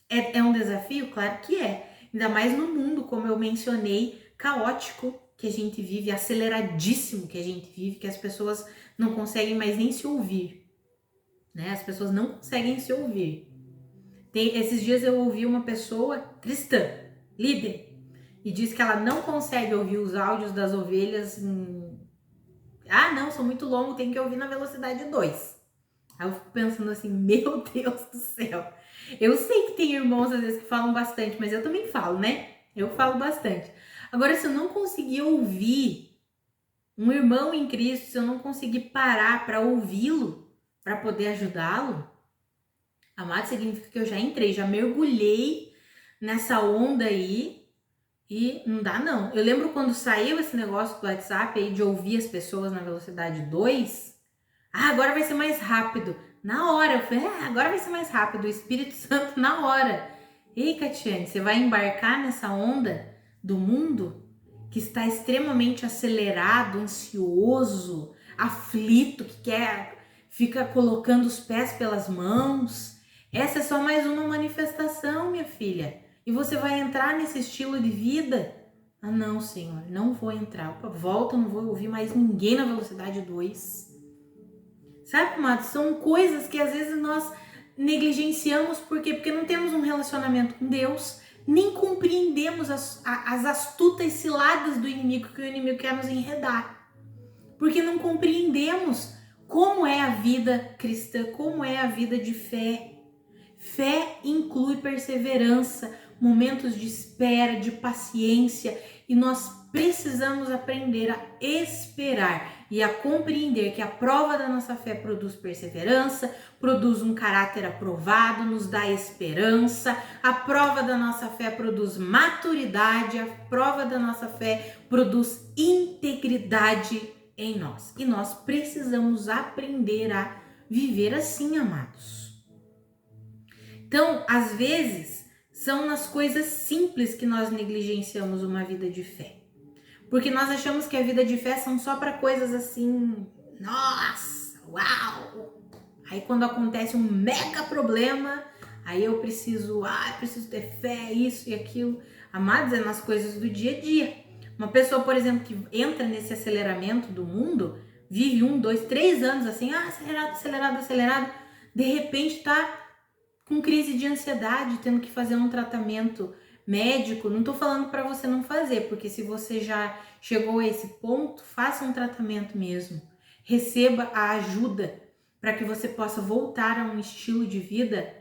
É um desafio? Claro que é. Ainda mais no mundo, como eu mencionei, caótico que a gente vive, aceleradíssimo que a gente vive, que as pessoas não conseguem mais nem se ouvir, né? As pessoas não conseguem se ouvir. Esses dias eu ouvi uma pessoa cristã, líder, e disse que ela não consegue ouvir os áudios das ovelhas Ah, não, são muito longos, tem que ouvir na velocidade 2. Aí eu fico pensando assim, meu Deus do céu. Eu sei que tem irmãos às vezes que falam bastante, mas eu também falo, né? Eu falo bastante. Agora, se eu não conseguir ouvir um irmão em Cristo, se eu não conseguir parar para ouvi-lo, para poder ajudá-lo, amado, significa que eu já entrei, já mergulhei nessa onda aí e não dá não. Eu lembro quando saiu esse negócio do WhatsApp aí de ouvir as pessoas na velocidade 2. Agora vai ser mais rápido. Na hora, eu falei, agora vai ser mais rápido. O Espírito Santo na hora. Ei, Catiane, você vai embarcar nessa onda do mundo que está extremamente acelerado, ansioso, aflito, fica colocando os pés pelas mãos. Essa é só mais uma manifestação, minha filha. E você vai entrar nesse estilo de vida? Ah, não, Senhor, não vou entrar. Opa, volta, não vou ouvir mais ninguém na velocidade 2. Sabe, amados? São coisas que às vezes nós negligenciamos. Por quê? Porque não temos um relacionamento com Deus, nem compreendemos as astutas ciladas do inimigo, que o inimigo quer nos enredar. Porque não compreendemos como é a vida cristã, como é a vida de fé. Fé inclui perseverança, momentos de espera, de paciência, e nós precisamos aprender a esperar e a compreender que a prova da nossa fé produz perseverança, produz um caráter aprovado, nos dá esperança. A prova da nossa fé produz maturidade, a prova da nossa fé produz integridade em nós. E nós precisamos aprender a viver assim, amados. Então, às vezes, são nas coisas simples que nós negligenciamos uma vida de fé. Porque nós achamos que a vida de fé são só para coisas assim, nossa, uau! Aí quando acontece um mega problema, aí eu preciso ter fé, isso e aquilo. Amados, é nas coisas do dia a dia. Uma pessoa, por exemplo, que entra nesse aceleramento do mundo, vive 1, 2, 3 anos assim, acelerado, de repente tá com crise de ansiedade, tendo que fazer um tratamento médico. Não tô falando para você não fazer, porque se você já chegou a esse ponto, faça um tratamento mesmo. Receba a ajuda para que você possa voltar a um estilo de vida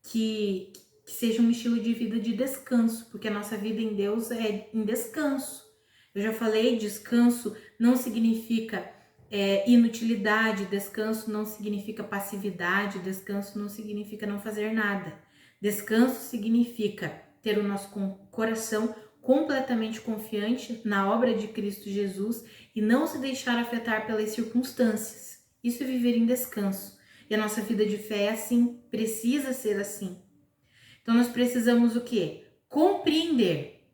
que seja um estilo de vida de descanso, porque a nossa vida em Deus é em descanso. Eu já falei, descanso não significa inutilidade, descanso não significa passividade, descanso não significa não fazer nada. Descanso significa ter o nosso coração completamente confiante na obra de Cristo Jesus e não se deixar afetar pelas circunstâncias. Isso é viver em descanso. E a nossa vida de fé é assim, precisa ser assim. Então nós precisamos o quê? Compreender.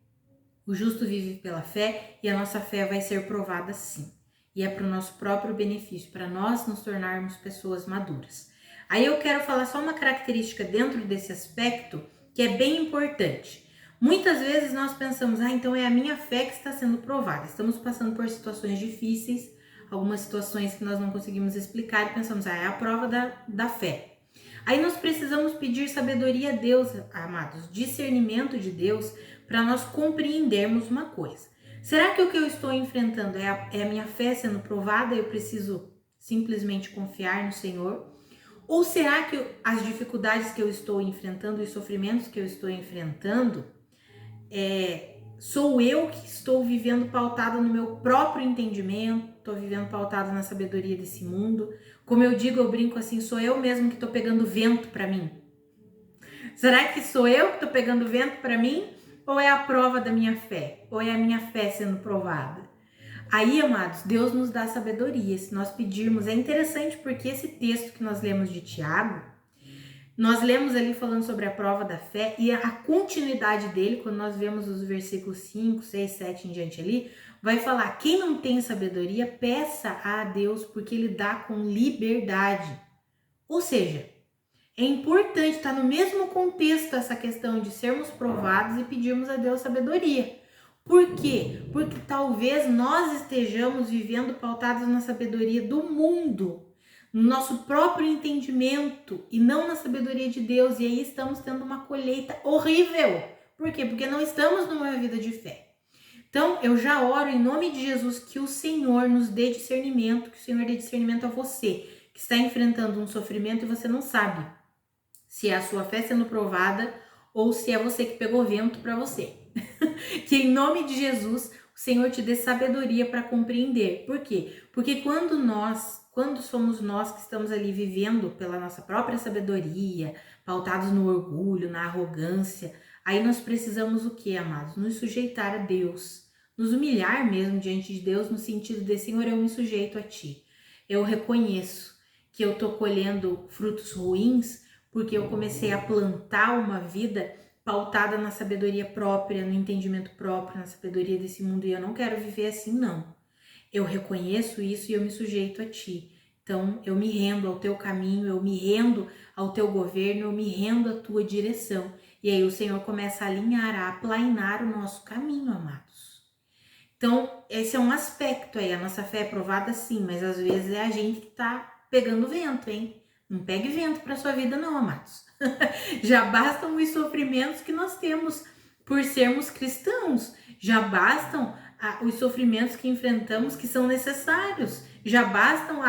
O justo vive pela fé e a nossa fé vai ser provada sim. E é para o nosso próprio benefício, para nós nos tornarmos pessoas maduras. Aí eu quero falar só uma característica dentro desse aspecto que é bem importante. Muitas vezes nós pensamos, então é a minha fé que está sendo provada. Estamos passando por situações difíceis, algumas situações que nós não conseguimos explicar e pensamos, é a prova da fé. Aí nós precisamos pedir sabedoria a Deus, amados, discernimento de Deus, para nós compreendermos uma coisa. Será que o que eu estou enfrentando é a minha fé sendo provada e eu preciso simplesmente confiar no Senhor? Ou será que as dificuldades que eu estou enfrentando, os sofrimentos que eu estou enfrentando, Sou eu que estou vivendo pautada no meu próprio entendimento, estou vivendo pautada na sabedoria desse mundo. Como eu digo, eu brinco assim, sou eu mesmo que estou pegando vento para mim. Será que sou eu que estou pegando vento para mim? Ou é a prova da minha fé? Ou é a minha fé sendo provada? Aí, amados, Deus nos dá sabedoria. Se nós pedirmos, é interessante porque esse texto que nós lemos de Tiago, nós lemos ali falando sobre a prova da fé e a continuidade dele, quando nós vemos os versículos 5, 6, 7 em diante ali, vai falar: quem não tem sabedoria, peça a Deus, porque ele dá com liberdade. Ou seja, é importante, estar no mesmo contexto essa questão de sermos provados e pedirmos a Deus sabedoria. Por quê? Porque talvez nós estejamos vivendo pautados na sabedoria do mundo, no nosso próprio entendimento e não na sabedoria de Deus. E aí estamos tendo uma colheita horrível. Por quê? Porque não estamos numa vida de fé. Então, eu já oro em nome de Jesus que o Senhor nos dê discernimento, que o Senhor dê discernimento a você, que está enfrentando um sofrimento e você não sabe se é a sua fé sendo provada ou se é você que pegou vento para você. Que em nome de Jesus, o Senhor te dê sabedoria para compreender. Por quê? Porque quando somos nós que estamos ali vivendo pela nossa própria sabedoria, pautados no orgulho, na arrogância, aí nós precisamos o quê, amados? Nos sujeitar a Deus, nos humilhar mesmo diante de Deus, no sentido de: Senhor, eu me sujeito a Ti. Eu reconheço que eu estou colhendo frutos ruins porque eu comecei a plantar uma vida pautada na sabedoria própria, no entendimento próprio, na sabedoria desse mundo, e eu não quero viver assim, não. Eu reconheço isso e eu me sujeito a Ti. Então, eu me rendo ao Teu caminho, eu me rendo ao Teu governo, eu me rendo à Tua direção. E aí o Senhor começa a alinhar, a aplainar o nosso caminho, amados. Então, esse é um aspecto aí. A nossa fé é provada sim, mas às vezes é a gente que tá pegando vento, hein? Não pegue vento para sua vida não, amados. Já bastam os sofrimentos que nós temos por sermos cristãos. Já bastam os sofrimentos que enfrentamos que são necessários. Já bastam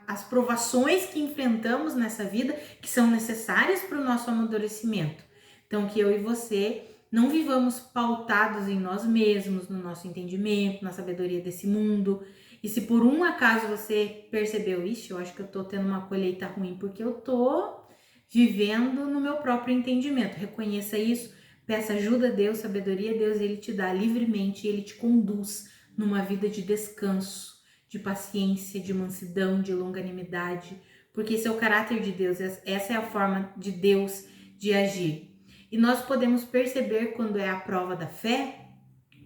as provações que enfrentamos nessa vida que são necessárias para o nosso amadurecimento. Então, que eu e você não vivamos pautados em nós mesmos, no nosso entendimento, na sabedoria desse mundo. E se por um acaso você percebeu isso, eu acho que eu tô tendo uma colheita ruim porque eu tô vivendo no meu próprio entendimento. Reconheça isso, peça ajuda a Deus, sabedoria a Deus, ele te dá livremente, ele te conduz numa vida de descanso, de paciência, de mansidão, de longanimidade, porque esse é o caráter de Deus, essa é a forma de Deus de agir. E nós podemos perceber quando é a prova da fé,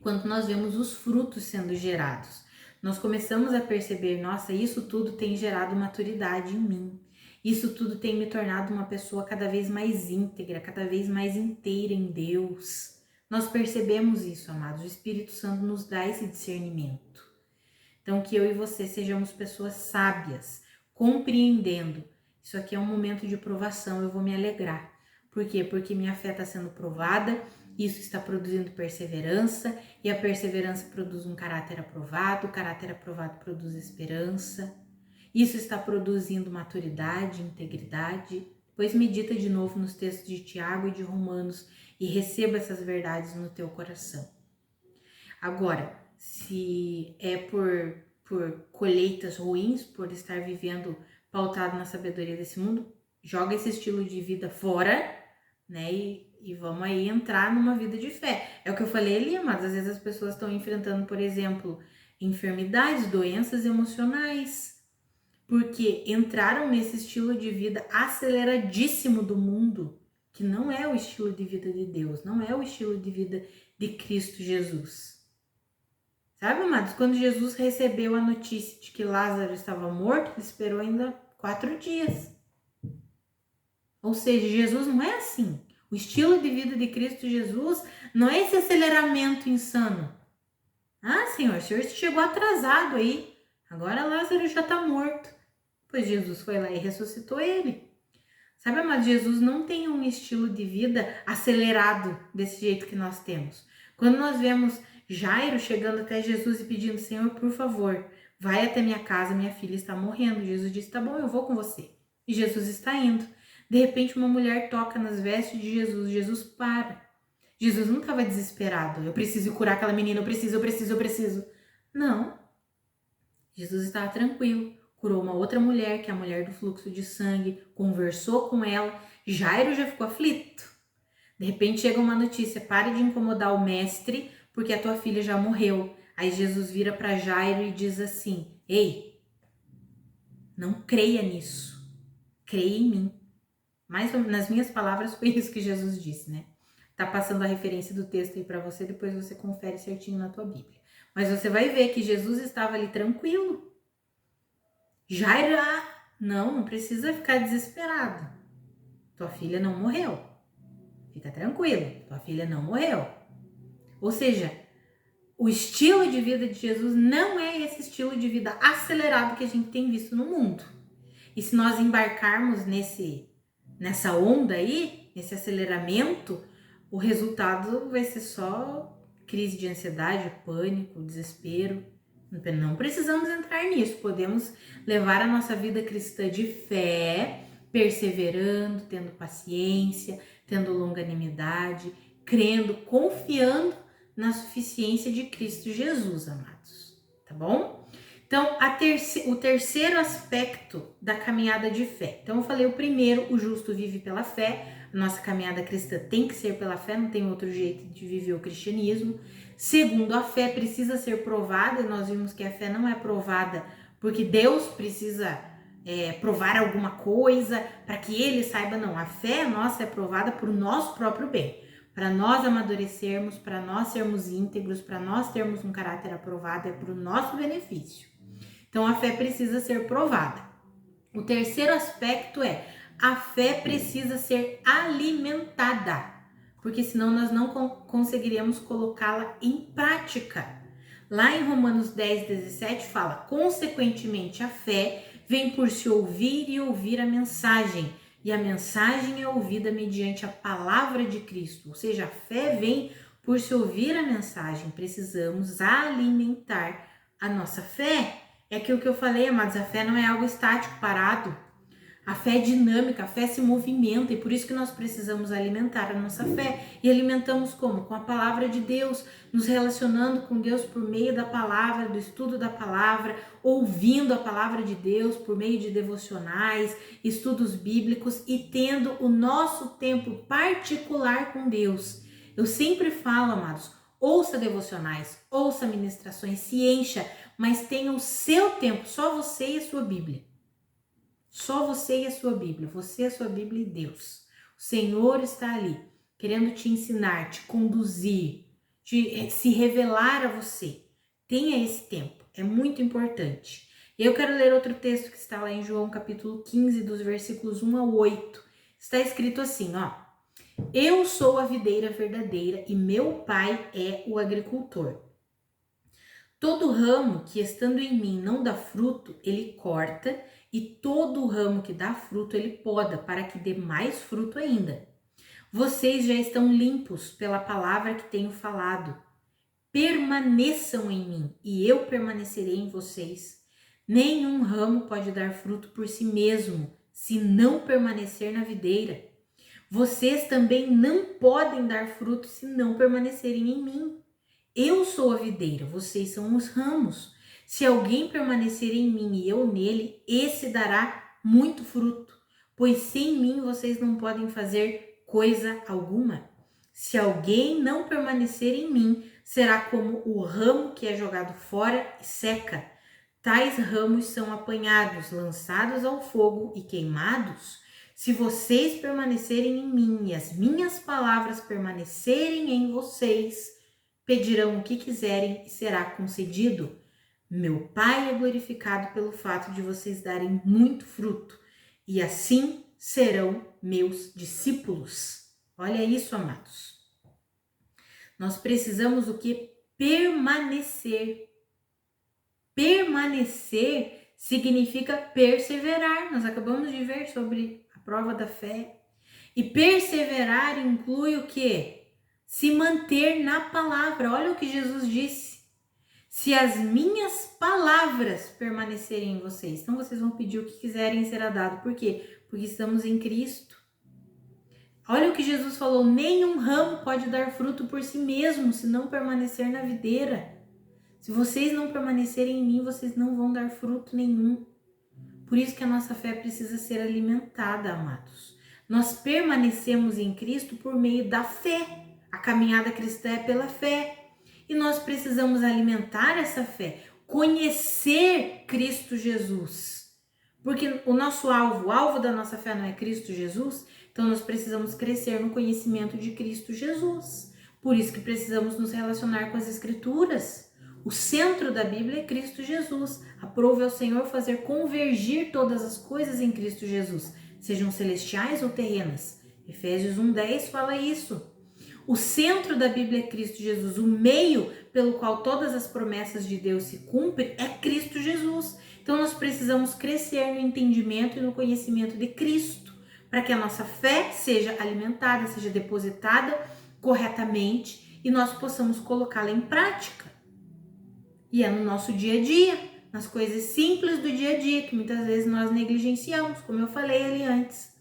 quando nós vemos os frutos sendo gerados. Nós começamos a perceber, nossa, isso tudo tem gerado maturidade em mim. Isso tudo tem me tornado uma pessoa cada vez mais íntegra, cada vez mais inteira em Deus. Nós percebemos isso, amados. O Espírito Santo nos dá esse discernimento. Então, que eu e você sejamos pessoas sábias, compreendendo. Isso aqui é um momento de provação, eu vou me alegrar. Por quê? Porque minha fé está sendo provada, isso está produzindo perseverança, e a perseverança produz um caráter aprovado, o caráter aprovado produz esperança. Isso está produzindo maturidade, integridade. Depois medita de novo nos textos de Tiago e de Romanos e receba essas verdades no teu coração. Agora, se é por colheitas ruins, por estar vivendo pautado na sabedoria desse mundo, joga esse estilo de vida fora, né? E vamos aí entrar numa vida de fé. É o que eu falei ali, mas às vezes as pessoas estão enfrentando, por exemplo, enfermidades, doenças emocionais, porque entraram nesse estilo de vida aceleradíssimo do mundo, que não é o estilo de vida de Deus, não é o estilo de vida de Cristo Jesus. Sabe, amados, quando Jesus recebeu a notícia de que Lázaro estava morto, ele esperou ainda 4 dias. Ou seja, Jesus não é assim. O estilo de vida de Cristo Jesus não é esse aceleramento insano. Ah, Senhor, o Senhor chegou atrasado aí. Agora Lázaro já está morto. Pois Jesus foi lá e ressuscitou ele. Sabe, amado, Jesus não tem um estilo de vida acelerado desse jeito que nós temos. Quando nós vemos Jairo chegando até Jesus e pedindo: Senhor, por favor, vai até minha casa, minha filha está morrendo. Jesus disse: tá bom, eu vou com você. E Jesus está indo. De repente, uma mulher toca nas vestes de Jesus. Jesus para. Jesus não estava desesperado. Eu preciso curar aquela menina, eu preciso. Não. Jesus estava tranquilo. Curou uma outra mulher, que é a mulher do fluxo de sangue, conversou com ela. Jairo já ficou aflito. De repente chega uma notícia: pare de incomodar o mestre, porque a tua filha já morreu. Aí Jesus vira para Jairo e diz assim: ei, não creia nisso, creia em mim. Mais nas minhas palavras foi isso que Jesus disse, né? Tá passando a referência do texto aí para você, depois você confere certinho na tua Bíblia. Mas você vai ver que Jesus estava ali tranquilo. Jairo, não precisa ficar desesperado. Tua filha não morreu. Fica tranquilo, tua filha não morreu. Ou seja, o estilo de vida de Jesus não é esse estilo de vida acelerado que a gente tem visto no mundo. E se nós embarcarmos nessa onda aí, nesse aceleramento, o resultado vai ser só crise de ansiedade, pânico, desespero. Não precisamos entrar nisso, podemos levar a nossa vida cristã de fé, perseverando, tendo paciência, tendo longanimidade, crendo, confiando na suficiência de Cristo Jesus, amados, tá bom? Então, o terceiro aspecto da caminhada de fé. Então, eu falei o primeiro, o justo vive pela fé. A nossa caminhada cristã tem que ser pela fé, não tem outro jeito de viver o cristianismo. Segundo, a fé precisa ser provada, e nós vimos que a fé não é provada porque Deus precisa provar alguma coisa para que ele saiba, não. A fé nossa é provada por nosso próprio bem. Para nós amadurecermos, para nós sermos íntegros, para nós termos um caráter aprovado, é para o nosso benefício. Então, a fé precisa ser provada. O terceiro aspecto é: a fé precisa ser alimentada, porque senão nós não conseguiríamos colocá-la em prática. Lá em Romanos 10, 17 fala: consequentemente, a fé vem por se ouvir e ouvir a mensagem, e a mensagem é ouvida mediante a palavra de Cristo. Ou seja, a fé vem por se ouvir a mensagem. Precisamos alimentar a nossa fé. É aquilo que eu falei, amados, a fé não é algo estático, parado. A fé é dinâmica, a fé se movimenta, e por isso que nós precisamos alimentar a nossa fé. E alimentamos como? Com a palavra de Deus, nos relacionando com Deus por meio da palavra, do estudo da palavra, ouvindo a palavra de Deus por meio de devocionais, estudos bíblicos e tendo o nosso tempo particular com Deus. Eu sempre falo, amados, ouça devocionais, ouça ministrações, se encha, mas tenha o seu tempo, só você e a sua Bíblia. Só você e a sua Bíblia, você, a sua Bíblia e Deus. O Senhor está ali, querendo te ensinar, te conduzir, se revelar a você. Tenha esse tempo, é muito importante. Eu quero ler outro texto que está lá em João capítulo 15, dos versículos 1 ao 8. Está escrito assim, ó: eu sou a videira verdadeira e meu pai é o agricultor. Todo ramo que estando em mim não dá fruto, ele corta, e todo ramo que dá fruto, ele poda, para que dê mais fruto ainda. Vocês já estão limpos pela palavra que tenho falado. Permaneçam em mim, e eu permanecerei em vocês. Nenhum ramo pode dar fruto por si mesmo, se não permanecer na videira. Vocês também não podem dar fruto se não permanecerem em mim. Eu sou a videira, vocês são os ramos. Se alguém permanecer em mim e eu nele, esse dará muito fruto, pois sem mim vocês não podem fazer coisa alguma. Se alguém não permanecer em mim, será como o ramo que é jogado fora e seca. Tais ramos são apanhados, lançados ao fogo e queimados. Se vocês permanecerem em mim e as minhas palavras permanecerem em vocês, pedirão o que quiserem e será concedido. Meu Pai é glorificado pelo fato de vocês darem muito fruto, e assim serão meus discípulos. Olha isso, amados. Nós precisamos o que? Permanecer. Permanecer significa perseverar. Nós acabamos de ver sobre a prova da fé. E perseverar inclui o quê? Se manter na palavra. Olha o que Jesus disse: se as minhas palavras permanecerem em vocês, então vocês vão pedir o que quiserem e será dado. Por quê? Porque estamos em Cristo. Olha o que Jesus falou: nenhum ramo pode dar fruto por si mesmo, se não permanecer na videira. Se vocês não permanecerem em mim, vocês não vão dar fruto nenhum. Por isso que a nossa fé precisa ser alimentada, amados. Nós permanecemos em Cristo por meio da fé. A caminhada cristã é pela fé. E nós precisamos alimentar essa fé, conhecer Cristo Jesus. Porque o nosso alvo, o alvo da nossa fé não é Cristo Jesus, então nós precisamos crescer no conhecimento de Cristo Jesus. Por isso que precisamos nos relacionar com as Escrituras. O centro da Bíblia é Cristo Jesus. Aprove ao Senhor fazer convergir todas as coisas em Cristo Jesus, sejam celestiais ou terrenas. Efésios 1:10 fala isso. O centro da Bíblia é Cristo Jesus. O meio pelo qual todas as promessas de Deus se cumprem é Cristo Jesus. Então nós precisamos crescer no entendimento e no conhecimento de Cristo, para que a nossa fé seja alimentada, seja depositada corretamente e nós possamos colocá-la em prática. E é no nosso dia a dia, nas coisas simples do dia a dia, que muitas vezes nós negligenciamos, como eu falei ali antes.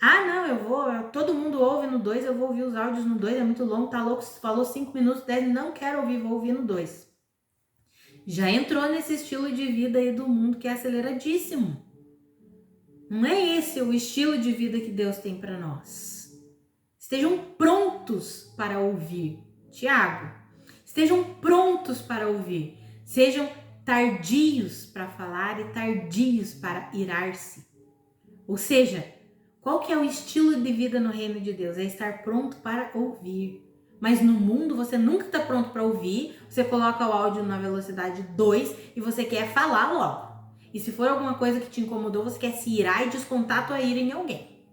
Ah, não, todo mundo ouve no 2, eu vou ouvir os áudios no 2, é muito longo, tá louco, falou 5 minutos, 10, não quero ouvir, vou ouvir no 2. Já entrou nesse estilo de vida aí do mundo que é aceleradíssimo. Não é esse o estilo de vida que Deus tem para nós. Estejam prontos para ouvir. Tiago, estejam prontos para ouvir. Sejam tardios para falar e tardios para irar-se. Ou seja, qual que é o estilo de vida no reino de Deus? É estar pronto para ouvir. Mas no mundo você nunca está pronto para ouvir, você coloca o áudio na velocidade 2 e você quer falar logo. E se for alguma coisa que te incomodou, você quer se irar e descontar a tua ira em alguém.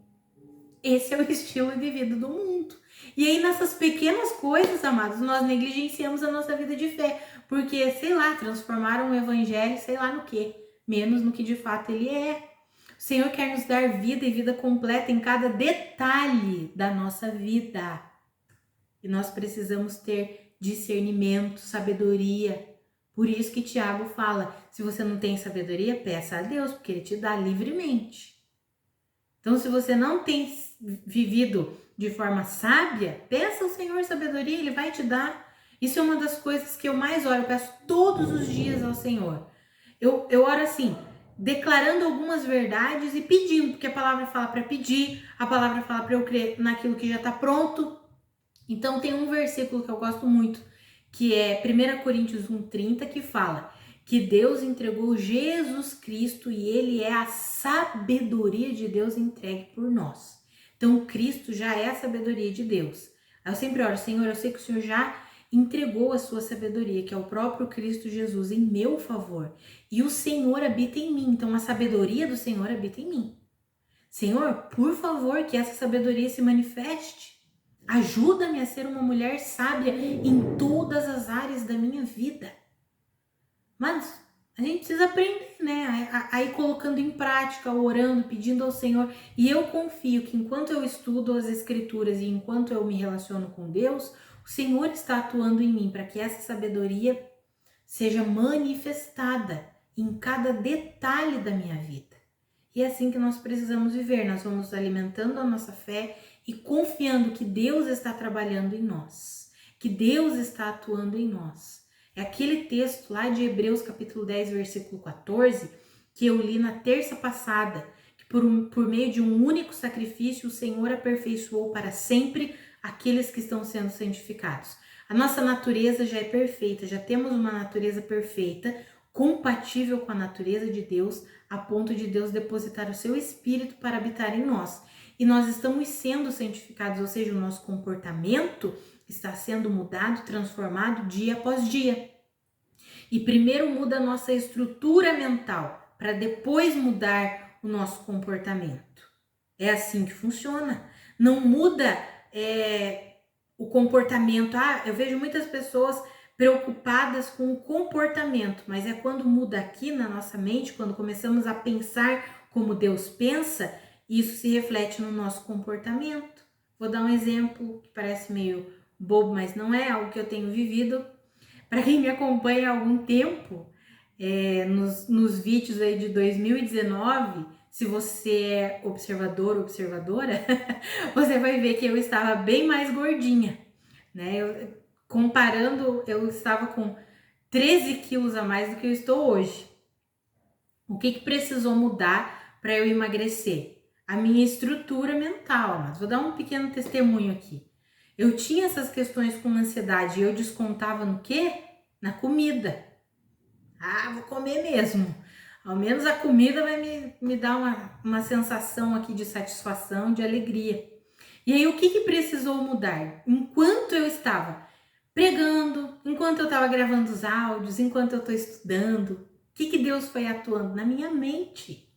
Esse é o estilo de vida do mundo. E aí nessas pequenas coisas, amados, nós negligenciamos a nossa vida de fé. Porque, sei lá, transformaram o evangelho, sei lá no quê, menos no que de fato ele é. O Senhor quer nos dar vida e vida completa em cada detalhe da nossa vida. E nós precisamos ter discernimento, sabedoria. Por isso que Tiago fala, se você não tem sabedoria, peça a Deus, porque Ele te dá livremente. Então, se você não tem vivido de forma sábia, peça ao Senhor sabedoria, Ele vai te dar. Isso é uma das coisas que eu mais oro, eu peço todos os dias ao Senhor. Eu oro assim, declarando algumas verdades e pedindo, porque a palavra fala para pedir, a palavra fala para eu crer naquilo que já está pronto. Então tem um versículo que eu gosto muito, que é 1 Coríntios 1:30, que fala que Deus entregou Jesus Cristo e Ele é a sabedoria de Deus entregue por nós. Então Cristo já é a sabedoria de Deus. Eu sempre oro, Senhor, eu sei que o Senhor já entregou a sua sabedoria, que é o próprio Cristo Jesus, em meu favor. E o Senhor habita em mim, então a sabedoria do Senhor habita em mim. Senhor, por favor, que essa sabedoria se manifeste. Ajuda-me a ser uma mulher sábia em todas as áreas da minha vida. Mas a gente precisa aprender, né? A ir colocando em prática, orando, pedindo ao Senhor. E eu confio que enquanto eu estudo as Escrituras e enquanto eu me relaciono com Deus, o Senhor está atuando em mim para que essa sabedoria seja manifestada em cada detalhe da minha vida. E é assim que nós precisamos viver. Nós vamos alimentando a nossa fé e confiando que Deus está trabalhando em nós, que Deus está atuando em nós. É aquele texto lá de Hebreus capítulo 10, versículo 14, que eu li na terça passada, que por meio de um único sacrifício o Senhor aperfeiçoou para sempre aqueles que estão sendo santificados. A nossa natureza já é perfeita, já temos uma natureza perfeita, compatível com a natureza de Deus, a ponto de Deus depositar o seu Espírito para habitar em nós. E nós estamos sendo santificados, ou seja, o nosso comportamento está sendo mudado, transformado dia após dia. E primeiro muda a nossa estrutura mental, para depois mudar o nosso comportamento. É assim que funciona. Não muda o comportamento. Eu vejo muitas pessoas preocupadas com o comportamento, mas é quando muda aqui na nossa mente, quando começamos a pensar como Deus pensa, isso se reflete no nosso comportamento. Vou dar um exemplo que parece meio bobo, mas não é algo que eu tenho vivido. Para quem me acompanha há algum tempo, nos vídeos aí de 2019, se você é observador, observadora, você vai ver que eu estava bem mais gordinha, né? Comparando, eu estava com 13 quilos a mais do que eu estou hoje. O que precisou mudar para eu emagrecer? A minha estrutura mental, mas vou dar um pequeno testemunho aqui. Eu tinha essas questões com ansiedade e eu descontava no quê? Na comida. Ah, vou comer mesmo. Ao menos a comida vai me dar uma sensação aqui de satisfação, de alegria. E aí, o que precisou mudar? Enquanto eu estava pregando, enquanto eu estava gravando os áudios, enquanto eu estou estudando, o que Deus foi atuando na minha mente?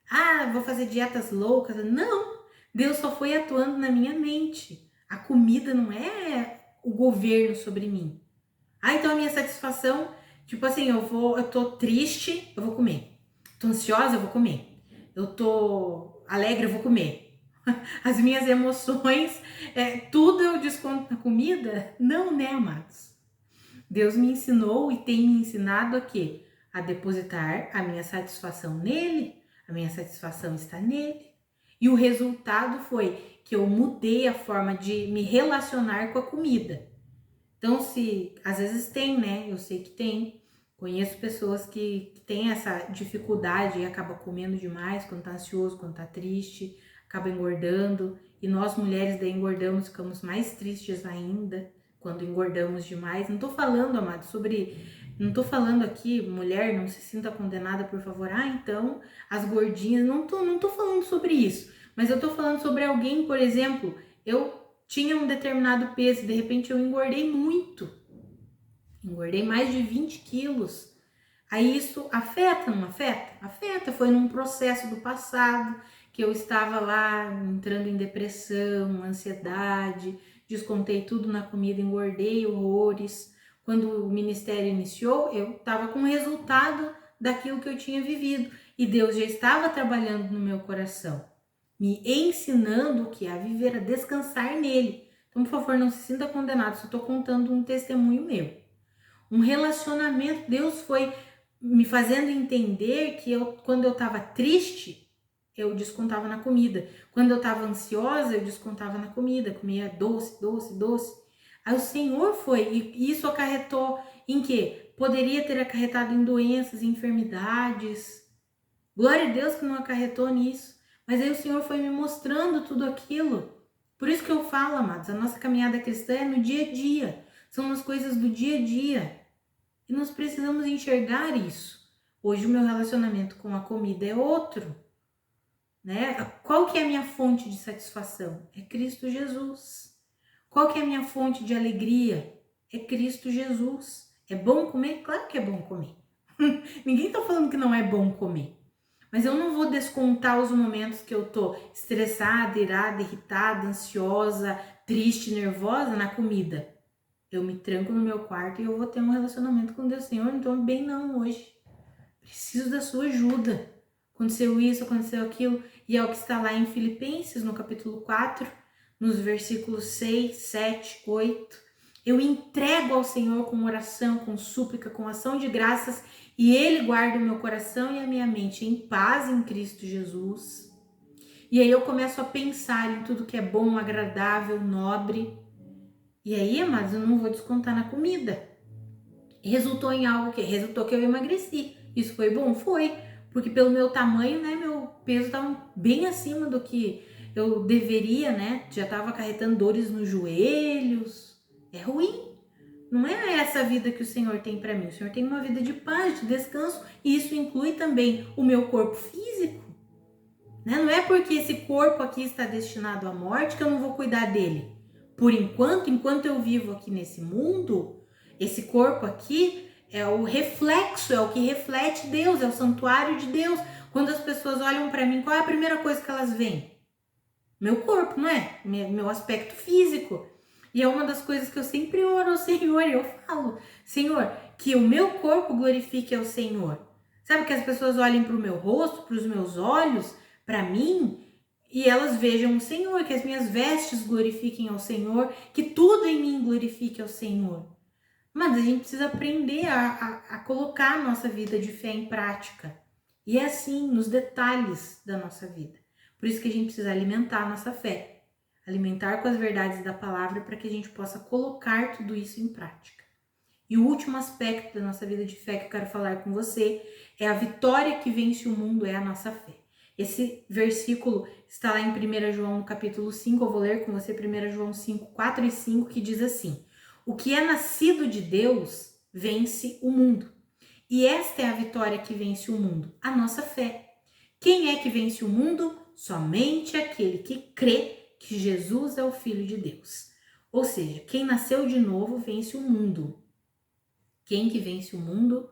Ah, vou fazer dietas loucas. Não, Deus só foi atuando na minha mente. A comida não é o governo sobre mim. Ah, então a minha satisfação, tipo assim, eu tô triste, eu vou comer. Tô ansiosa, eu vou comer. Eu tô alegre, eu vou comer. As minhas emoções, tudo eu desconto na comida? Não, né, amados? Deus me ensinou e tem me ensinado a quê? A depositar a minha satisfação nele. A minha satisfação está nele. E o resultado foi que eu mudei a forma de me relacionar com a comida. Então, se às vezes tem, né? Eu sei que tem. Conheço pessoas que têm essa dificuldade e acabam comendo demais quando tá ansioso, quando tá triste, acaba engordando. E nós mulheres daí engordamos, ficamos mais tristes ainda quando engordamos demais. Não tô falando, amado, não tô falando aqui, mulher, não se sinta condenada, por favor. Ah, então, as gordinhas, não tô falando sobre isso. Mas eu tô falando sobre alguém, por exemplo, eu tinha um determinado peso, de repente eu engordei muito. Engordei mais de 20 quilos. Aí isso afeta, não afeta? Afeta, foi num processo do passado que eu estava lá entrando em depressão, ansiedade, descontei tudo na comida, engordei horrores. Quando o ministério iniciou, eu estava com o resultado daquilo que eu tinha vivido e Deus já estava trabalhando no meu coração, me ensinando o que é a viver, a descansar nele. Então, por favor, não se sinta condenado, só estou contando um testemunho meu. Um relacionamento, Deus foi me fazendo entender que quando eu estava triste, eu descontava na comida. Quando eu estava ansiosa, eu descontava na comida, comia doce, doce, doce. Aí o Senhor foi, e isso acarretou em quê? Poderia ter acarretado em doenças, enfermidades. Glória a Deus que não acarretou nisso. Mas aí o Senhor foi me mostrando tudo aquilo. Por isso que eu falo, amados, a nossa caminhada cristã é no dia a dia. São as coisas do dia a dia. E nós precisamos enxergar isso. Hoje o meu relacionamento com a comida é outro, né? Qual que é a minha fonte de satisfação? É Cristo Jesus. Qual que é a minha fonte de alegria? É Cristo Jesus. É bom comer? Claro que é bom comer. Ninguém tá falando que não é bom comer. Mas eu não vou descontar os momentos que eu tô estressada, irada, irritada, ansiosa, triste, nervosa na comida. Eu me tranco no meu quarto e eu vou ter um relacionamento com Deus. Senhor, não tô bem não hoje. Preciso da sua ajuda. Aconteceu isso, aconteceu aquilo. E é o que está lá em Filipenses, no capítulo 4, nos versículos 6, 7, 8. Eu entrego ao Senhor com oração, com súplica, com ação de graças, e Ele guarda o meu coração e a minha mente em paz em Cristo Jesus. E aí eu começo a pensar em tudo que é bom, agradável, nobre. E aí, amados, eu não vou descontar na comida. Resultou em algo que? Resultou que eu emagreci. Isso foi bom? Foi. Porque pelo meu tamanho, né, meu peso estava bem acima do que eu deveria, né? Já estava acarretando dores nos joelhos. É ruim. Não é essa a vida que o Senhor tem para mim. O Senhor tem uma vida de paz, de descanso. E isso inclui também o meu corpo físico. Né? Não é porque esse corpo aqui está destinado à morte que eu não vou cuidar dele. Por enquanto eu vivo aqui nesse mundo, esse corpo aqui é o reflexo, é o que reflete Deus, é o santuário de Deus. Quando as pessoas olham para mim, qual é a primeira coisa que elas veem? Meu corpo, não é? Meu aspecto físico. E é uma das coisas que eu sempre oro ao Senhor, e eu falo, Senhor, que o meu corpo glorifique ao Senhor. Sabe, que as pessoas olhem para o meu rosto, para os meus olhos, para mim, e elas vejam o Senhor, que as minhas vestes glorifiquem ao Senhor, que tudo em mim glorifique ao Senhor. Mas a gente precisa aprender a colocar a nossa vida de fé em prática. E é assim nos detalhes da nossa vida. Por isso que a gente precisa alimentar a nossa fé, alimentar com as verdades da palavra para que a gente possa colocar tudo isso em prática. E o último aspecto da nossa vida de fé que eu quero falar com você é a vitória que vence o mundo, é a nossa fé. Esse versículo está lá em 1 João, no capítulo 5, eu vou ler com você 1 João 5, 4 e 5, que diz assim: o que é nascido de Deus vence o mundo. E esta é a vitória que vence o mundo, a nossa fé. Quem é que vence o mundo? Somente aquele que crê que Jesus é o Filho de Deus. Ou seja, quem nasceu de novo vence o mundo. Quem que vence o mundo?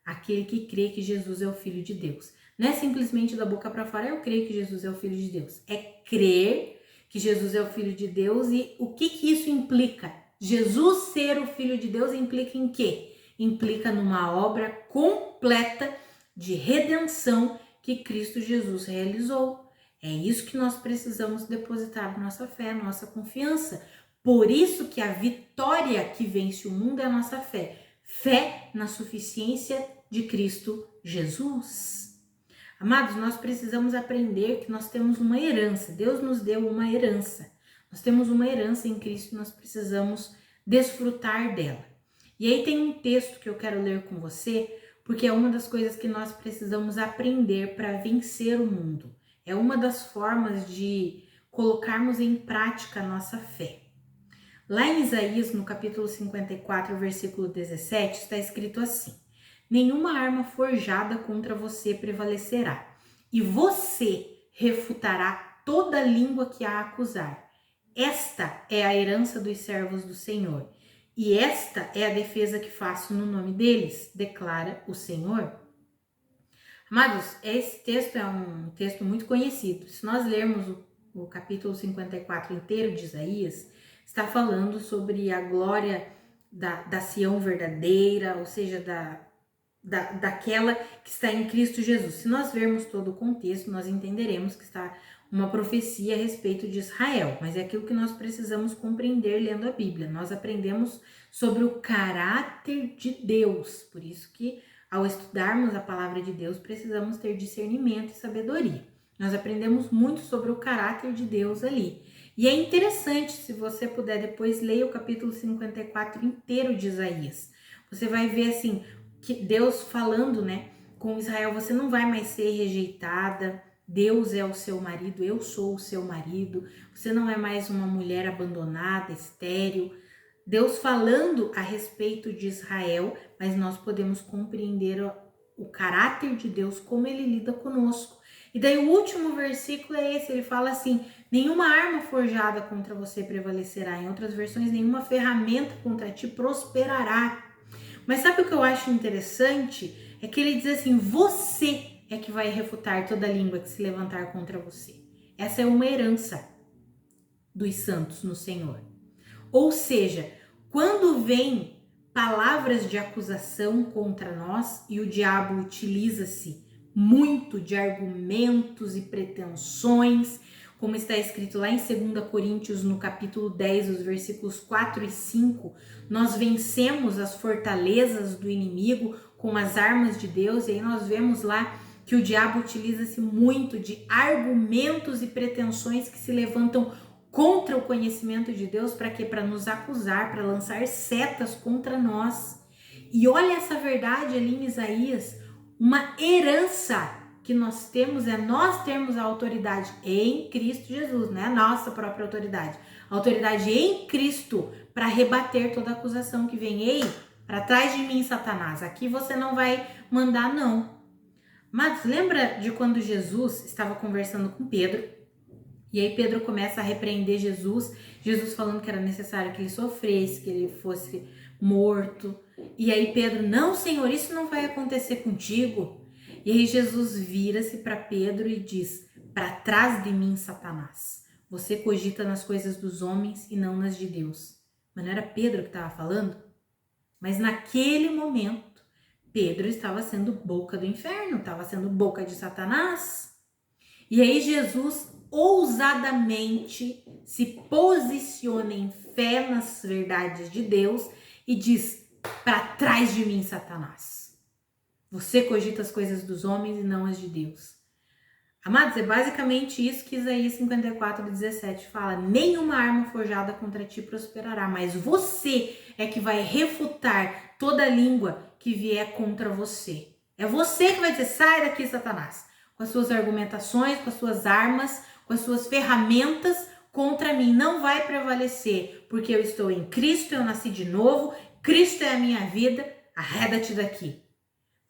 Aquele que crê que Jesus é o Filho de Deus. Não é simplesmente da boca para fora, eu creio que Jesus é o Filho de Deus. É crer que Jesus é o Filho de Deus. E o que isso implica? Jesus ser o Filho de Deus implica em quê? Implica numa obra completa de redenção que Cristo Jesus realizou. É isso que nós precisamos depositar nossa fé, nossa confiança. Por isso que a vitória que vence o mundo é a nossa fé. Fé na suficiência de Cristo Jesus. Amados, nós precisamos aprender que nós temos uma herança. Deus nos deu uma herança. Nós temos uma herança em Cristo e nós precisamos desfrutar dela. E aí tem um texto que eu quero ler com você, porque é uma das coisas que nós precisamos aprender para vencer o mundo. É uma das formas de colocarmos em prática a nossa fé. Lá em Isaías, no capítulo 54, versículo 17, está escrito assim: nenhuma arma forjada contra você prevalecerá, e você refutará toda língua que a acusar. Esta é a herança dos servos do Senhor, e esta é a defesa que faço no nome deles, declara o Senhor. Amados, esse texto é um texto muito conhecido. Se nós lermos o capítulo 54 inteiro de Isaías, está falando sobre a glória da Sião verdadeira, ou seja, daquela que está em Cristo Jesus. Se nós vermos todo o contexto, nós entenderemos que está uma profecia a respeito de Israel, mas é aquilo que nós precisamos compreender lendo a Bíblia. Nós aprendemos sobre o caráter de Deus, por isso que ao estudarmos a palavra de Deus, precisamos ter discernimento e sabedoria. Nós aprendemos muito sobre o caráter de Deus ali. E é interessante, se você puder depois, leia o capítulo 54 inteiro de Isaías. Você vai ver assim, que Deus falando, né, com Israel: você não vai mais ser rejeitada, Deus é o seu marido, eu sou o seu marido, você não é mais uma mulher abandonada, estéril. Deus falando a respeito de Israel, mas nós podemos compreender o caráter de Deus, como ele lida conosco. E daí o último versículo é esse, ele fala assim: nenhuma arma forjada contra você prevalecerá. Em outras versões, nenhuma ferramenta contra ti prosperará. Mas sabe o que eu acho interessante? É que ele diz assim: você é que vai refutar toda língua que se levantar contra você. Essa é uma herança dos santos no Senhor. Ou seja, quando vem palavras de acusação contra nós e o diabo utiliza-se muito de argumentos e pretensões, como está escrito lá em 2 Coríntios, no capítulo 10, os versículos 4 e 5, nós vencemos as fortalezas do inimigo com as armas de Deus, e aí nós vemos lá que o diabo utiliza-se muito de argumentos e pretensões que se levantam contra o conhecimento de Deus, para quê? Para nos acusar, para lançar setas contra nós. E olha essa verdade ali em Isaías, uma herança que nós temos é nós termos a autoridade em Cristo Jesus, não é a nossa própria autoridade. A autoridade em Cristo para rebater toda acusação que vem. Ei, para trás de mim, Satanás, aqui você não vai mandar não. Mas lembra de quando Jesus estava conversando com Pedro? E aí Pedro começa a repreender Jesus, Jesus falando que era necessário que ele sofresse, que ele fosse morto. E aí Pedro: não, Senhor, isso não vai acontecer contigo. E aí Jesus vira-se para Pedro e diz: para trás de mim, Satanás, você cogita nas coisas dos homens e não nas de Deus. Mas não era Pedro que estava falando? Mas naquele momento, Pedro estava sendo boca do inferno, estava sendo boca de Satanás. E aí Jesus ousadamente se posiciona em fé nas verdades de Deus e diz: para trás de mim, Satanás. Você cogita as coisas dos homens e não as de Deus. Amados, é basicamente isso que Isaías 54:17 fala. Nenhuma arma forjada contra ti prosperará, mas você é que vai refutar toda língua que vier contra você. É você que vai dizer, sai daqui, Satanás, com as suas argumentações, com as suas armas, com as suas ferramentas contra mim. Não vai prevalecer, porque eu estou em Cristo, eu nasci de novo, Cristo é a minha vida, arreda-te daqui.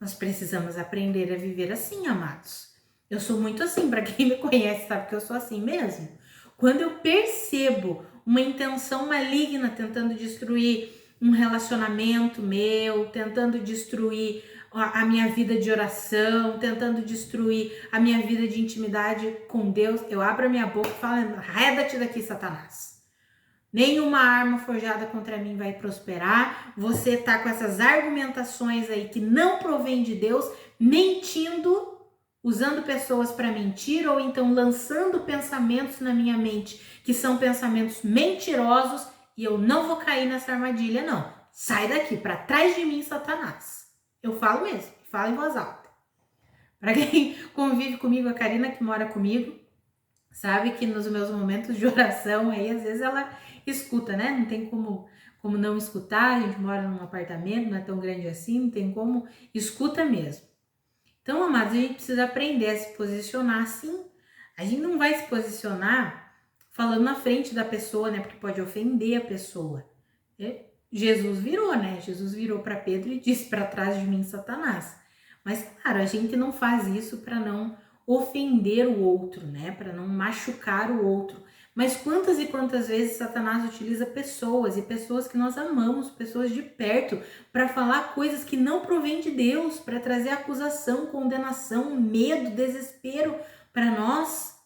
Nós precisamos aprender a viver assim, amados. Eu sou muito assim, para quem me conhece sabe que eu sou assim mesmo. Quando eu percebo uma intenção maligna tentando destruir um relacionamento meu, tentando destruir a minha vida de oração, tentando destruir a minha vida de intimidade com Deus, eu abro a minha boca e falo, arreda-te daqui, Satanás. Nenhuma arma forjada contra mim vai prosperar. Você tá com essas argumentações aí que não provém de Deus, mentindo, usando pessoas para mentir ou então lançando pensamentos na minha mente que são pensamentos mentirosos e eu não vou cair nessa armadilha, não. Sai daqui, para trás de mim, Satanás. Eu falo mesmo, falo em voz alta. Para quem convive comigo, a Karina que mora comigo, sabe que nos meus momentos de oração aí, às vezes ela escuta, né? Não tem como não escutar, a gente mora num apartamento, não é tão grande assim, não tem como, escuta mesmo. Então, amados, a gente precisa aprender a se posicionar assim. A gente não vai se posicionar falando na frente da pessoa, né? Porque pode ofender a pessoa. Jesus virou, né? Jesus virou para Pedro e disse, para trás de mim, Satanás. Mas, claro, a gente não faz isso para não ofender o outro, né? Para não machucar o outro. Mas quantas e quantas vezes Satanás utiliza pessoas e pessoas que nós amamos, pessoas de perto, para falar coisas que não provêm de Deus, para trazer acusação, condenação, medo, desespero para nós.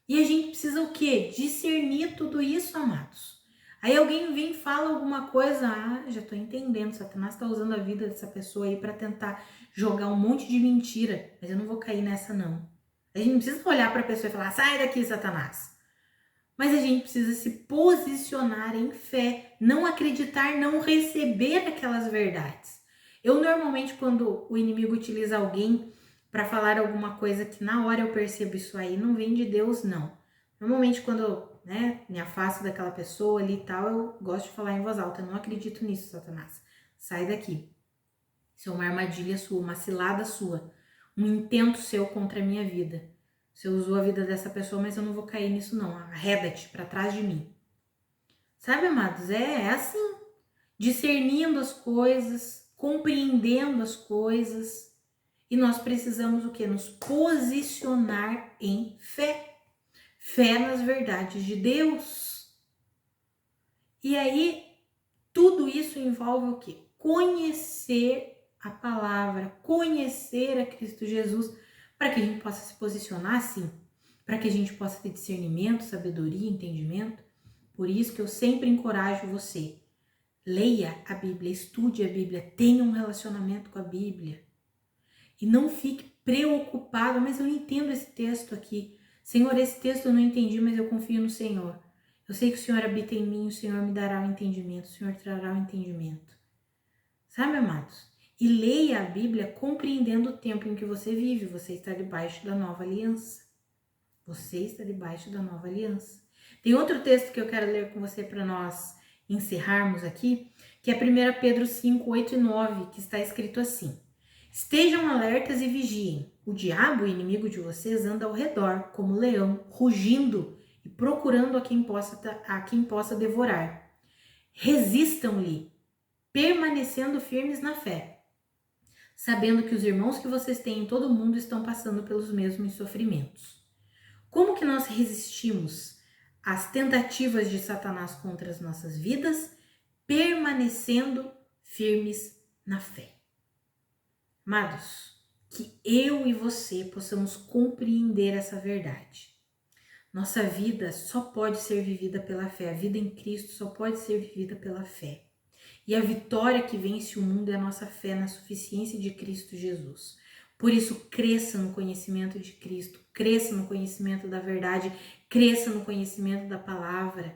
E a gente precisa o quê? Discernir tudo isso, amados. Aí alguém vem e fala alguma coisa, já tô entendendo, Satanás tá usando a vida dessa pessoa aí para tentar jogar um monte de mentira, mas eu não vou cair nessa não. A gente não precisa olhar para a pessoa e falar, sai daqui, Satanás. Mas a gente precisa se posicionar em fé, não acreditar, não receber aquelas verdades. Eu normalmente, quando o inimigo utiliza alguém para falar alguma coisa que na hora eu percebo isso aí, não vem de Deus, não. Normalmente, quando me afasto daquela pessoa ali e tal, eu gosto de falar em voz alta, eu não acredito nisso, Satanás. Sai daqui. Isso é uma armadilha sua, uma cilada sua, um intento seu contra a minha vida. Você usou a vida dessa pessoa, mas eu não vou cair nisso não. Arreda-te para trás de mim. Sabe, amados? É assim. Discernindo as coisas, compreendendo as coisas. E nós precisamos o quê? Nos posicionar em fé. Fé nas verdades de Deus. E aí, tudo isso envolve o quê? Conhecer a palavra, conhecer a Cristo Jesus, para que a gente possa se posicionar assim, para que a gente possa ter discernimento, sabedoria, entendimento. Por isso que eu sempre encorajo você, leia a Bíblia, estude a Bíblia, tenha um relacionamento com a Bíblia. E não fique preocupado, mas eu não entendo esse texto aqui. Senhor, esse texto eu não entendi, mas eu confio no Senhor. Eu sei que o Senhor habita em mim, o Senhor me dará o entendimento, o Senhor trará o entendimento. Sabe, amados? E leia a Bíblia compreendendo o tempo em que você vive. Você está debaixo da nova aliança. Você está debaixo da nova aliança. Tem outro texto que eu quero ler com você para nós encerrarmos aqui, que é 1 Pedro 5, 8 e 9, que está escrito assim. Estejam alertas e vigiem. O diabo, o inimigo de vocês, anda ao redor, como leão, rugindo e procurando a quem possa devorar. Resistam-lhe, permanecendo firmes na fé, sabendo que os irmãos que vocês têm em todo o mundo estão passando pelos mesmos sofrimentos. Como que nós resistimos às tentativas de Satanás contra as nossas vidas? Permanecendo firmes na fé. Amados, que eu e você possamos compreender essa verdade. Nossa vida só pode ser vivida pela fé. A vida em Cristo só pode ser vivida pela fé. E a vitória que vence o mundo é a nossa fé na suficiência de Cristo Jesus. Por isso, cresça no conhecimento de Cristo, cresça no conhecimento da verdade, cresça no conhecimento da palavra.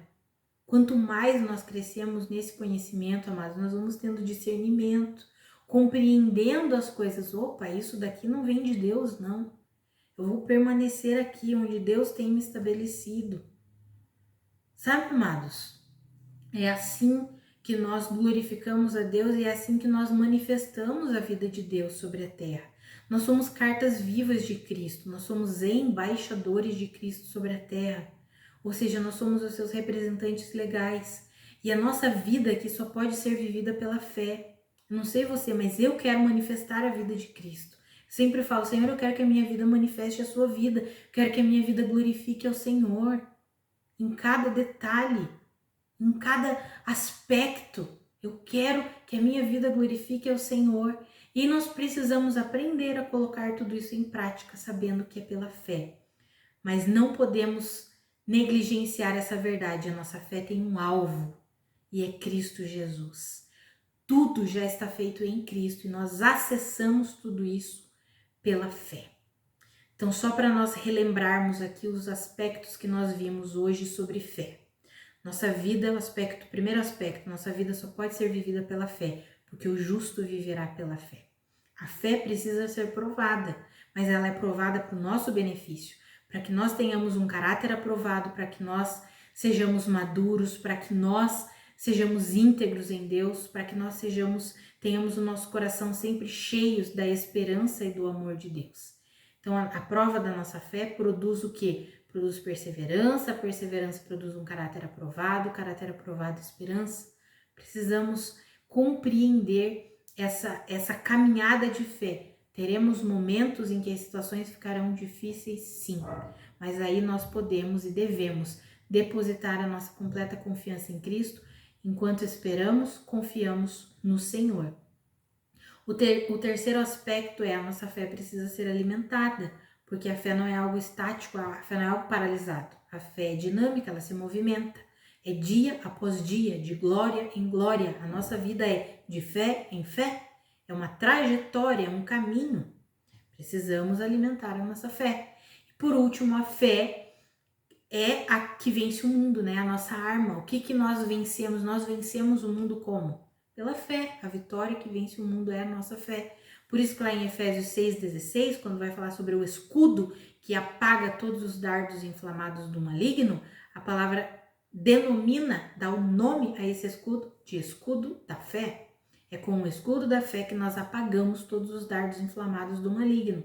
Quanto mais nós crescemos nesse conhecimento, amados, nós vamos tendo discernimento. compreendendo as coisas. Opa, isso daqui não vem de Deus, não. Eu vou permanecer aqui onde Deus tem me estabelecido. Sabe, amados? É assim que nós glorificamos a Deus e é assim que nós manifestamos a vida de Deus sobre a terra. Nós somos cartas vivas de Cristo, nós somos embaixadores de Cristo sobre a terra. Ou seja, nós somos os seus representantes legais. E a nossa vida aqui só pode ser vivida pela fé. Eu não sei você, mas eu quero manifestar a vida de Cristo. Sempre falo, Senhor, eu quero que a minha vida manifeste a sua vida. Eu quero que a minha vida glorifique ao Senhor. Em cada detalhe, em cada aspecto. Eu quero que a minha vida glorifique ao Senhor. E nós precisamos aprender a colocar tudo isso em prática, sabendo que é pela fé. Mas não podemos negligenciar essa verdade. A nossa fé tem um alvo e é Cristo Jesus. Tudo já está feito em Cristo e nós acessamos tudo isso pela fé. Então, só para nós relembrarmos aqui os aspectos que nós vimos hoje sobre fé. Nossa vida, primeiro aspecto, nossa vida só pode ser vivida pela fé, porque o justo viverá pela fé. A fé precisa ser provada, mas ela é provada para o nosso benefício, para que nós tenhamos um caráter aprovado, para que nós sejamos maduros, para que nós sejamos íntegros em Deus, para que nós tenhamos o nosso coração sempre cheios da esperança e do amor de Deus. Então, a prova da nossa fé produz o quê? Produz perseverança, a perseverança produz um caráter aprovado, o caráter aprovado, esperança. Precisamos compreender essa caminhada de fé. Teremos momentos em que as situações ficarão difíceis, sim, mas aí nós podemos e devemos depositar a nossa completa confiança em Cristo. Enquanto esperamos, confiamos no Senhor. O terceiro aspecto é a nossa fé precisa ser alimentada, porque a fé não é algo estático, a fé não é algo paralisado. A fé é dinâmica, ela se movimenta. É dia após dia, de glória em glória. A nossa vida é de fé em fé. É uma trajetória, é um caminho. Precisamos alimentar a nossa fé. E por último, a fé é a que vence o mundo, né? A nossa arma. O que nós vencemos? Nós vencemos o mundo como? Pela fé. A vitória que vence o mundo é a nossa fé. Por isso que lá em Efésios 6,16, quando vai falar sobre o escudo que apaga todos os dardos inflamados do maligno, a palavra denomina, dá o nome a esse escudo de escudo da fé. É com o escudo da fé que nós apagamos todos os dardos inflamados do maligno.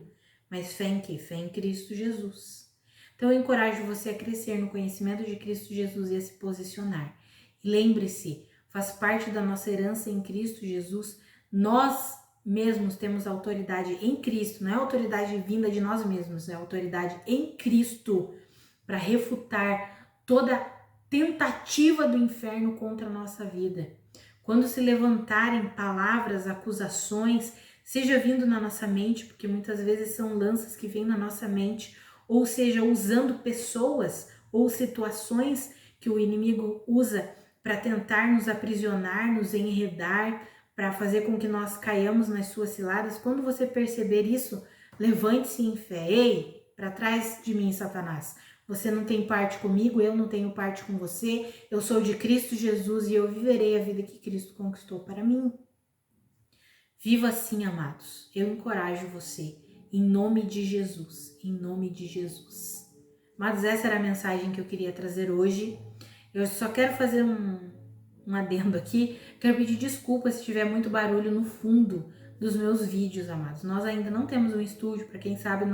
Mas fé em quê? Fé em Cristo Jesus. Então eu encorajo você a crescer no conhecimento de Cristo Jesus e a se posicionar. E lembre-se, faz parte da nossa herança em Cristo Jesus, nós mesmos temos autoridade em Cristo, não é autoridade vinda de nós mesmos, é autoridade em Cristo para refutar toda tentativa do inferno contra a nossa vida. Quando se levantarem palavras, acusações, seja vindo na nossa mente, porque muitas vezes são lanças que vêm na nossa mente, ou seja, usando pessoas ou situações que o inimigo usa para tentar nos aprisionar, nos enredar, para fazer com que nós caiamos nas suas ciladas. Quando você perceber isso, levante-se em fé. Ei, para trás de mim, Satanás. Você não tem parte comigo, eu não tenho parte com você. Eu sou de Cristo Jesus e eu viverei a vida que Cristo conquistou para mim. Viva assim, amados. Eu encorajo você. Em nome de Jesus. Em nome de Jesus. Amados, essa era a mensagem que eu queria trazer hoje. Eu só quero fazer um adendo aqui. Quero pedir desculpas se tiver muito barulho no fundo dos meus vídeos, amados. Nós ainda não temos um estúdio, para quem sabe,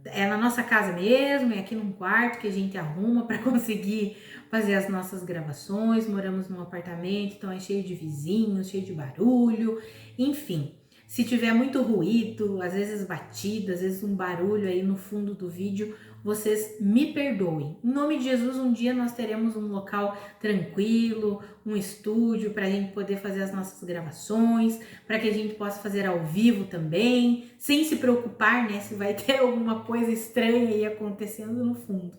é na nossa casa mesmo, é aqui num quarto que a gente arruma para conseguir fazer as nossas gravações. Moramos num apartamento, então é cheio de vizinhos, cheio de barulho, enfim. Se tiver muito ruído, às vezes batida, às vezes um barulho aí no fundo do vídeo, vocês me perdoem. Em nome de Jesus, um dia nós teremos um local tranquilo, um estúdio para a gente poder fazer as nossas gravações, para que a gente possa fazer ao vivo também, sem se preocupar, né, se vai ter alguma coisa estranha aí acontecendo no fundo.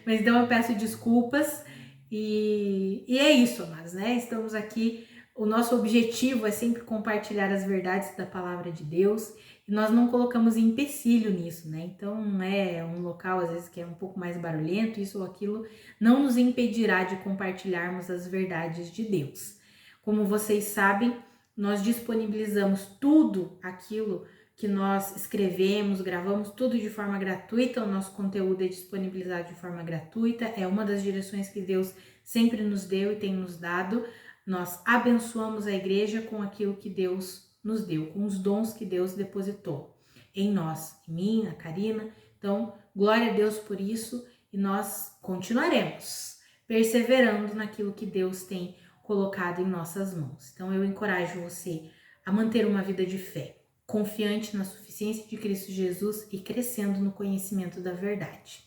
Mas então eu peço desculpas e é isso, amados, né? Estamos aqui. O nosso objetivo é sempre compartilhar as verdades da palavra de Deus e nós não colocamos empecilho nisso, né? Então, não é um local, às vezes, que é um pouco mais barulhento, isso ou aquilo, não nos impedirá de compartilharmos as verdades de Deus. Como vocês sabem, nós disponibilizamos tudo aquilo que nós escrevemos, gravamos tudo de forma gratuita, o nosso conteúdo é disponibilizado de forma gratuita, é uma das direções que Deus sempre nos deu e tem nos dado. Nós abençoamos a igreja com aquilo que Deus nos deu, com os dons que Deus depositou em nós, em mim, na Karina. Então, glória a Deus por isso e nós continuaremos perseverando naquilo que Deus tem colocado em nossas mãos. Então, eu encorajo você a manter uma vida de fé, confiante na suficiência de Cristo Jesus e crescendo no conhecimento da verdade.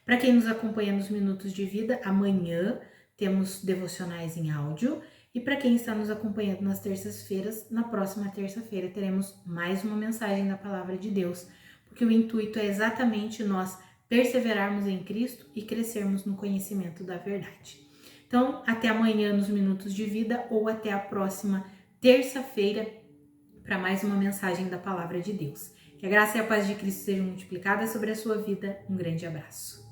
Para quem nos acompanha nos Minutos de Vida, amanhã temos devocionais em áudio. E para quem está nos acompanhando nas terças-feiras, na próxima terça-feira teremos mais uma mensagem da Palavra de Deus, porque o intuito é exatamente nós perseverarmos em Cristo e crescermos no conhecimento da verdade. Então, até amanhã nos Minutos de Vida ou até a próxima terça-feira para mais uma mensagem da Palavra de Deus. Que a graça e a paz de Cristo sejam multiplicadas sobre a sua vida. Um grande abraço.